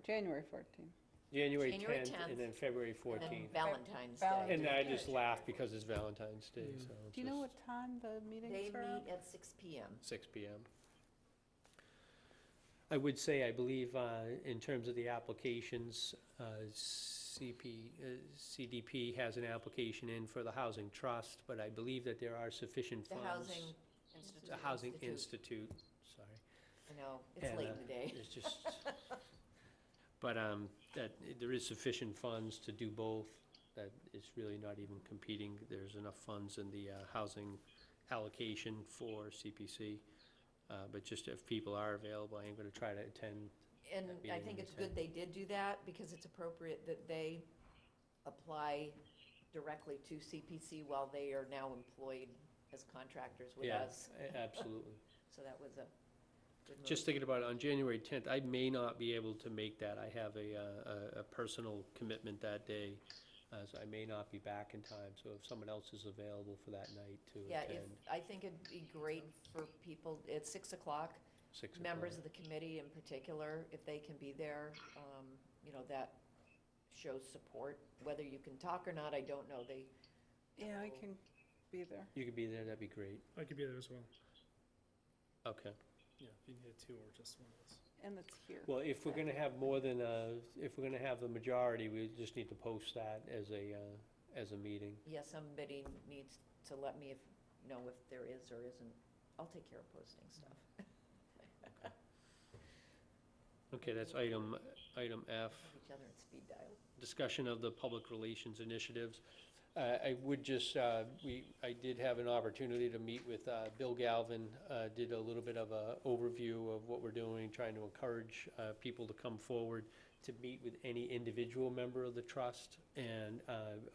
January 14th. January January 10th 10th, and then February And then 14th. Valentine's Valentine's Day. And I just laughed because it's Valentine's Day, so. it's Do you know just what time the meetings They are? meet at 6 PM. 6 PM. I would say, I believe, in terms of the applications, CDP has an application in for the Housing Trust, but I believe that there are sufficient The funds. Housing Institute. The Housing Institute, sorry. I know, it's And, late in the day. It's just, but that there is sufficient funds to do both, that it's really not even competing. There's enough funds in the housing allocation for CPC. But just if people are available, I am going to try to attend. And that I meeting think in it's good they did do that, because it's appropriate that they apply directly to CPC while they are now employed as contractors with Yeah, us. absolutely. So that was a good move. Just thinking about it, on January 10th, I may not be able to make that. I have a personal commitment that day, so I may not be back in time. So if someone else is available for that night to Yeah, attend, I think it'd be great for people, it's 6 o'clock, 6 o'clock. members of the committee in particular, if they can be there, that shows support. Whether you can talk or not, I don't know. Yeah, I can be there. You could be there, that'd be great. I could be there as well. Okay. Yeah, if you need two or just one of us. And it's here. Well, if we're gonna have more than, if we're gonna have the majority, we just need to post that as a meeting. Yeah, somebody needs to let me know if there is or isn't. I'll take care of posting stuff. Okay, that's item F. Each other in speed dial. Discussion of the public relations initiatives. I would just, I did have an opportunity to meet with Bill Galvin, did a little bit of a overview of what we're doing, trying to encourage people to come forward to meet with any individual member of the trust, and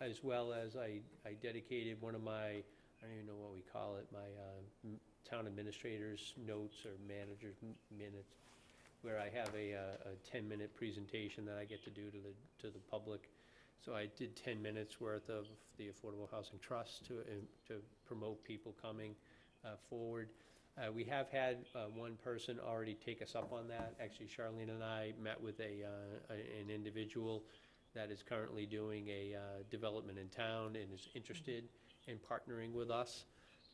as well as I dedicated one of my, I don't even know what we call it, my town administrator's notes or manager's minutes, where I have a 10-minute presentation that I get to do to the public. So I did 10 minutes worth of the Affordable Housing Trust to promote people coming forward. We have had one person already take us up on that. Actually, Charlene and I met with an individual that is currently doing a development in town and is interested in partnering with us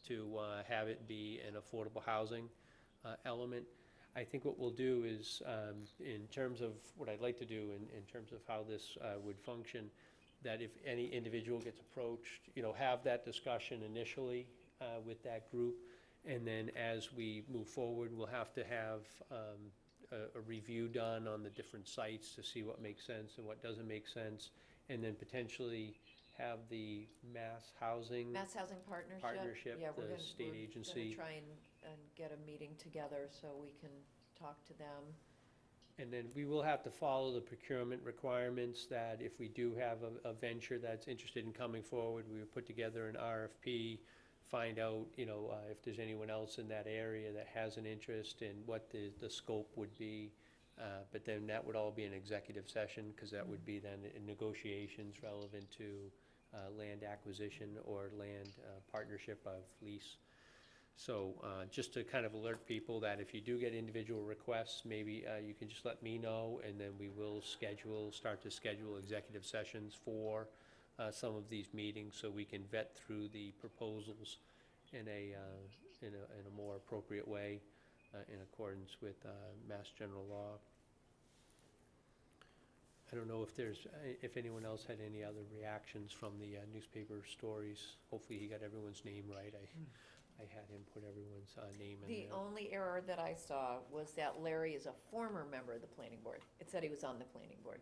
to have it be an affordable housing element. I think what we'll do is, in terms of what I'd like to do, in terms of how this would function, that if any individual gets approached, have that discussion initially with that group, and then as we move forward, we'll have to have a review done on the different sites to see what makes sense and what doesn't make sense, and then potentially have the Mass Housing. Mass Housing Partnership? Partnership, Yeah, the state agency. We're gonna try and get a meeting together so we can talk to them. And then we will have to follow the procurement requirements that if we do have a venture that's interested in coming forward, we would put together an RFP, find out, if there's anyone else in that area that has an interest and what the scope would be. But then that would all be an executive session, because that would be then in negotiations relevant to land acquisition or land partnership of lease. So just to kind of alert people that if you do get individual requests, maybe you can just let me know, and then we will start to schedule executive sessions for some of these meetings, so we can vet through the proposals in a more appropriate way in accordance with Mass General Law. I don't know if anyone else had any other reactions from the newspaper stories. Hopefully he got everyone's name right. I had him put everyone's name in The there. only error that I saw was that Larry is a former member of the planning board. It said he was on the planning board.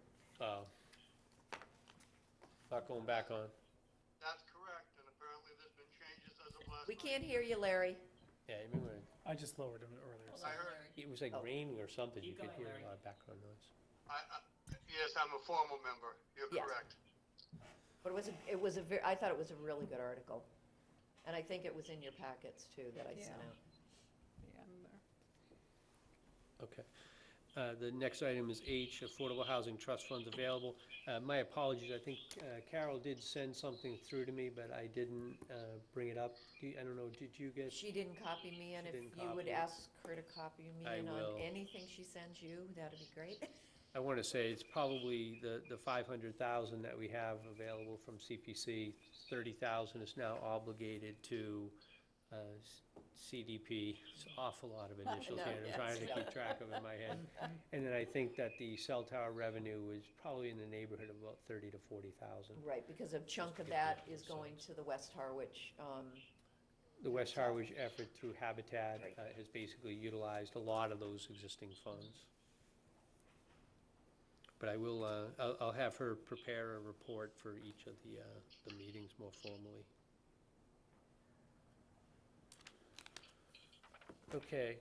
Not going back on. That's correct, and apparently there's been changes as of last We night. can't hear you, Larry. Yeah, I remember I just lowered him earlier. So. I heard, it was like Oh. raining or something. You Keep could going, hear a Larry. lot of background noise. yes, I'm a former member, you're Yes. correct. But I thought it was a really good article. And I think it was in your packets too that I sent Yeah. out. Yeah, in there. Okay. The next item is H, Affordable Housing Trust Funds available. My apologies, I think Carol did send something through to me, but I didn't bring it up. I don't know, did you get? She didn't copy me, and She if didn't you would copy. ask her to copy me I in on will. anything she sends you, that'd be great. I want to say it's probably the 500,000 that we have available from CPC. 30,000 is now obligated to CDP. It's an awful lot of initials know, here. I'm yes. trying to keep track of it in my head. And then I think that the cell tower revenue is probably in the neighborhood of about 30 to 40,000. Right, because a chunk to of get that the is going to the West Harwich. The West Harwich effort through Habitat Right. has basically utilized a lot of those existing funds. But I will, I'll have her prepare a report for each of the meetings more formally. Okay.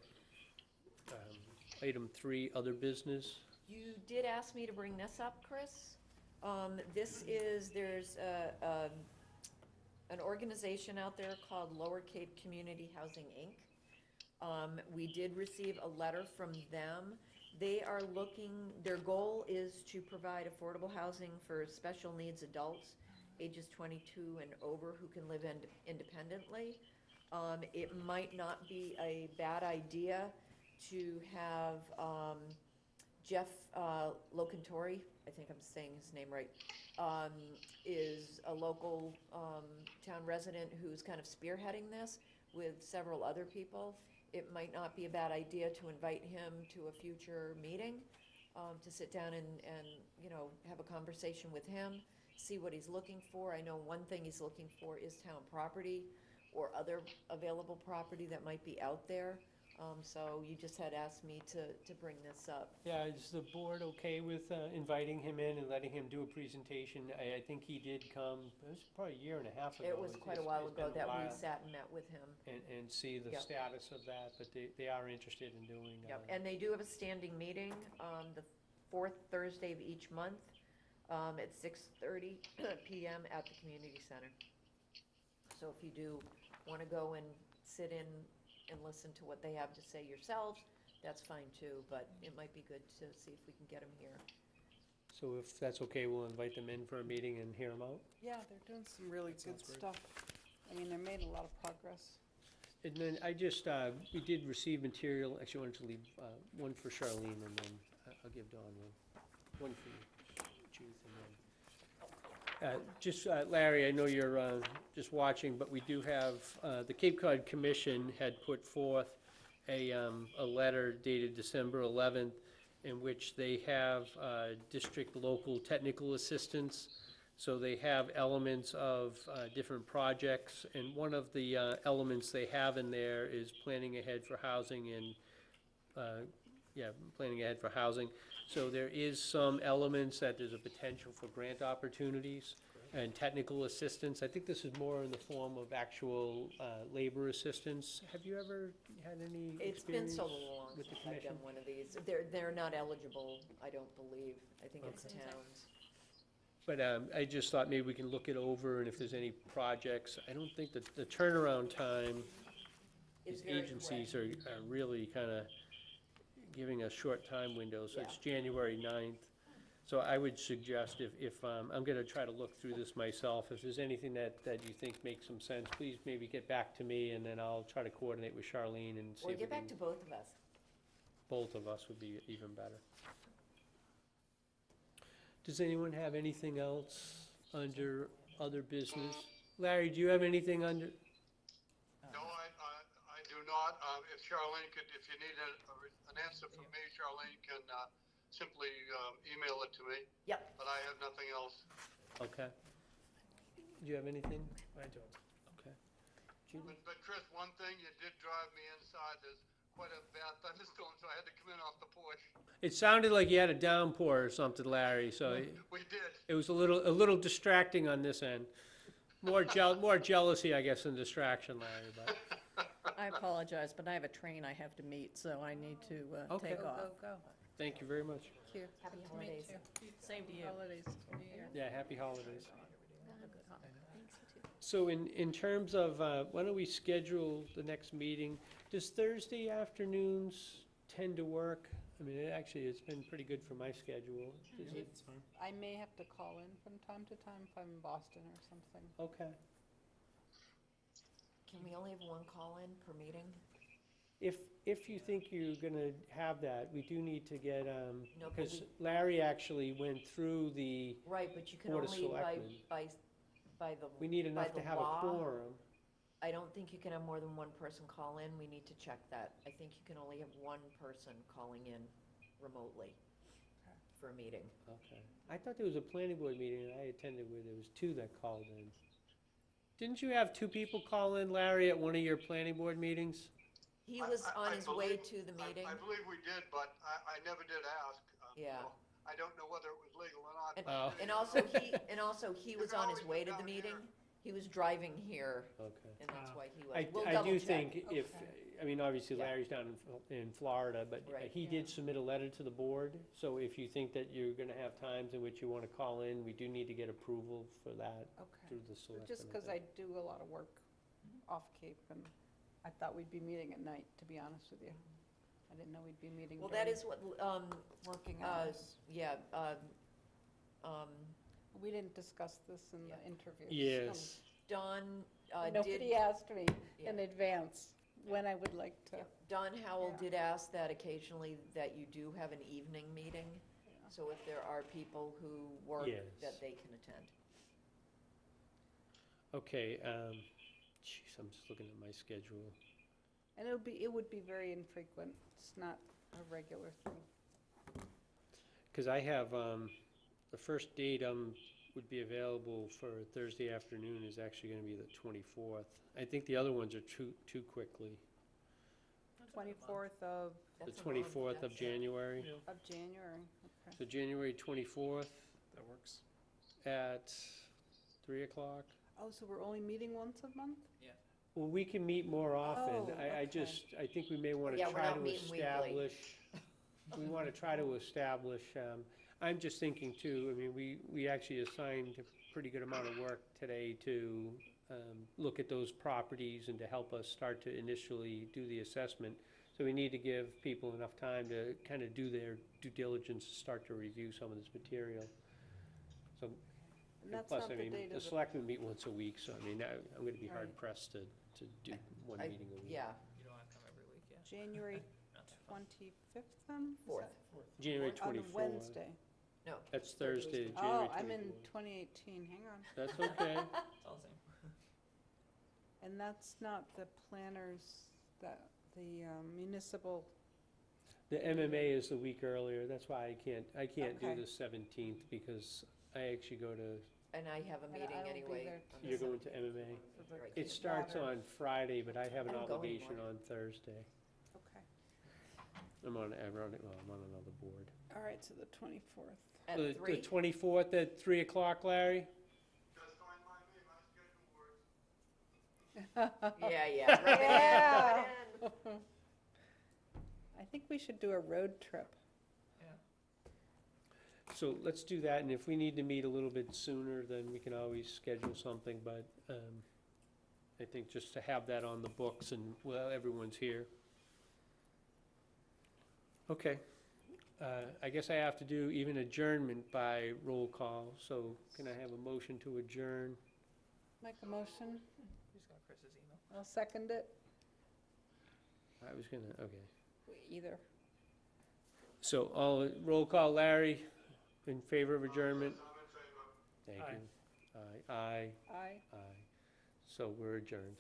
Item 3, other business. You did ask me to bring this up, Chris. There's an organization out there called Lower Cape Community Housing, Inc. We did receive a letter from them. They are their goal is to provide affordable housing for special needs adults, ages 22 and over, who can live independently. It might not be a bad idea to have Jeff Locantori, I think I'm saying his name right, is a local town resident who's kind of spearheading this with several other people. It might not be a bad idea to invite him to a future meeting, to sit down and have a conversation with him, see what he's looking for. I know one thing he's looking for is town property or other available property that might be out there. So you just had asked me to bring this up. Yeah, is the board okay with inviting him in and letting him do a presentation? I think he did come, it was probably a year and a half ago. It was quite a while It's been ago a that we while. sat and met with him. And see the Yep. status of that, but they are interested in doing. Yep, and they do have a standing meeting, the fourth Thursday of each month, at 6:30 PM at the community center. So if you do want to go and sit in and listen to what they have to say yourselves, that's fine too, but it might be good to see if we can get them here. So if that's okay, we'll invite them in for a meeting and hear them out. Yeah, they're doing some really good sounds great. stuff. I mean, they made a lot of progress. And then I just, we did receive material, actually I wanted to leave one for Charlene, and then I'll give Dawn one for you, Judith, and then. Larry, I know you're just watching, but we do have, the Cape Cod Commission had put forth a letter dated December 11th, in which they have district local technical assistance. So they have elements of different projects, and one of the elements they have in there is planning ahead for housing and, planning ahead for housing. So there is some elements that there's a potential for grant opportunities. and technical assistance. I think this is more in the form of actual labor assistance. Have you ever had any It's been experience so long with the since I've commission? done one of these. They're not eligible, I don't believe. I think it's Okay. towns. But I just thought maybe we can look it over, and if there's any projects, I don't think that the turnaround time, It's these very agencies quick. are really kind of giving us short time windows, so Yeah. it's January 9th. So I would suggest if, I'm gonna try to look through this myself, if there's anything that you think makes some sense, please maybe get back to me, and then I'll try to coordinate with Charlene and see Or if we get back can, to both of us. both of us would be even better. Does anyone have anything else under other business? Larry, do you have anything under, No, I do not. If Charlene could, if you need an answer from me, Charlene can simply email it to me, Yep. but I have nothing else. okay. Do you have anything? I don't. Okay. Judy? But Chris, one thing, you did drive me inside. There's quite a bad thunderstorm, so I had to come in off the porch. It sounded like you had a downpour or something, Larry, so We did. it was a little distracting on this end. More jealousy, I guess, than distraction, Larry, but, I apologize, but I have a train I have to meet, so I need to Okay. take Go, off. go, go. thank you very much. Thank you. Happy Good to holidays. meet you. Same to you. Holidays, New Year. Yeah, happy holidays. Thanks, you too. So in terms of, why don't we schedule the next meeting? Does Thursday afternoons tend to work? I mean, it's been pretty good for my schedule. Is it? It's fine. I may have to call in from time to time if I'm in Boston or something. Okay. Can we only have one call-in per meeting? If you think you're gonna have that, we do need to get, No, but because Larry actually went through the, Right, but you can Board of only Selectmen. by the. we need by enough the to have a law, quorum. I don't think you can have more than one person call in. We need to check that. I think you can only have one person calling in remotely for a meeting. Okay. I thought there was a planning board meeting that I attended where there was two that called in. Didn't you have two people call in, Larry, at one of your planning board meetings? He was on his way believe- to the meeting. I believe we did, but I never did ask. Yeah. So I don't know whether it was legal or not. And- Oh. And also he was can on his always way to come the down meeting. here. He was driving here, Okay. and that's why he was. I We'll I double do check. think if, Okay. I mean, obviously Yeah. Larry's down in Florida, but Right. he did submit a letter to the board. So if you think that you're gonna have times in which you wanna call in, we do need to get approval for that Okay. through the selectmen. Just because I do a lot of work off Cape, and I thought we'd be meeting at night, to be honest with you. I didn't know we'd be meeting Well, that during is what, working uh, hours. yeah, We didn't discuss this in the Yeah. interview. Yes. Don Nobody did, asked me in Yeah. advance when I would like to. Don Howell Yeah. did ask that occasionally that you do have an evening meeting. Yeah. So if there are people who work, Yes. that they can attend. Okay, jeez, I'm just looking at my schedule. And it would be very infrequent. It's not a regular thing. Because I have, the first date would be available for Thursday afternoon is actually gonna be the 24th. I think the other ones are too quickly. 24th of The That's a month, 24th of that's- January. January, okay. So January 24th That works. at 3 o'clock. Oh, so we're only meeting once a month? Well, we can meet more often. Oh, I think we may want to Yeah, we're try not to meeting weekly. establish, we want to try to establish, I'm just thinking too, I mean, we actually assigned a pretty good amount of work today to look at those properties and to help us start to initially do the assessment. So we need to give people enough time to kind of do their due diligence, start to review some of this material. So, And that's plus, not I the mean, date the of the, selectmen meet once a week, so I mean, I'm going to be hard Right. pressed to do one I- meeting a week. Yeah, You don't have to come every week, yeah. January Not too far. 25th then? Is 4th. that January On 24th. Wednesday. No. That's Thursday, January Oh, 24th. I'm in 2018, hang on. That's okay. It's all the same. And that's not the planners, the municipal, The MMA is the week earlier, that's why I can't do Okay. the 17th, because I actually go to, And I have a And I meeting won't be anyway. there on the you're going to 17th. MMA. for the Right. It kid starts daughter. on Friday, but I have an I don't go obligation anymore. on Thursday. Okay, I'm on another board. all right, so the 24th. At The 3? 24th at 3 o'clock, Larry? Does Yeah, rub it in, Yeah. rub it in. I think we should do a road trip. So let's do that, and if we need to meet a little bit sooner, then we can always schedule something, but I think just to have that on the books and, well, everyone's here. Okay. I guess I have to do even adjournment by roll call, so can I have a motion to adjourn? Make a motion. Just got Chris's email. I'll second it. I was gonna, okay. Either. So roll call, Larry, in favor of adjournment? Thank Aye. you. Aye, aye, Aye. aye. So we're adjourned.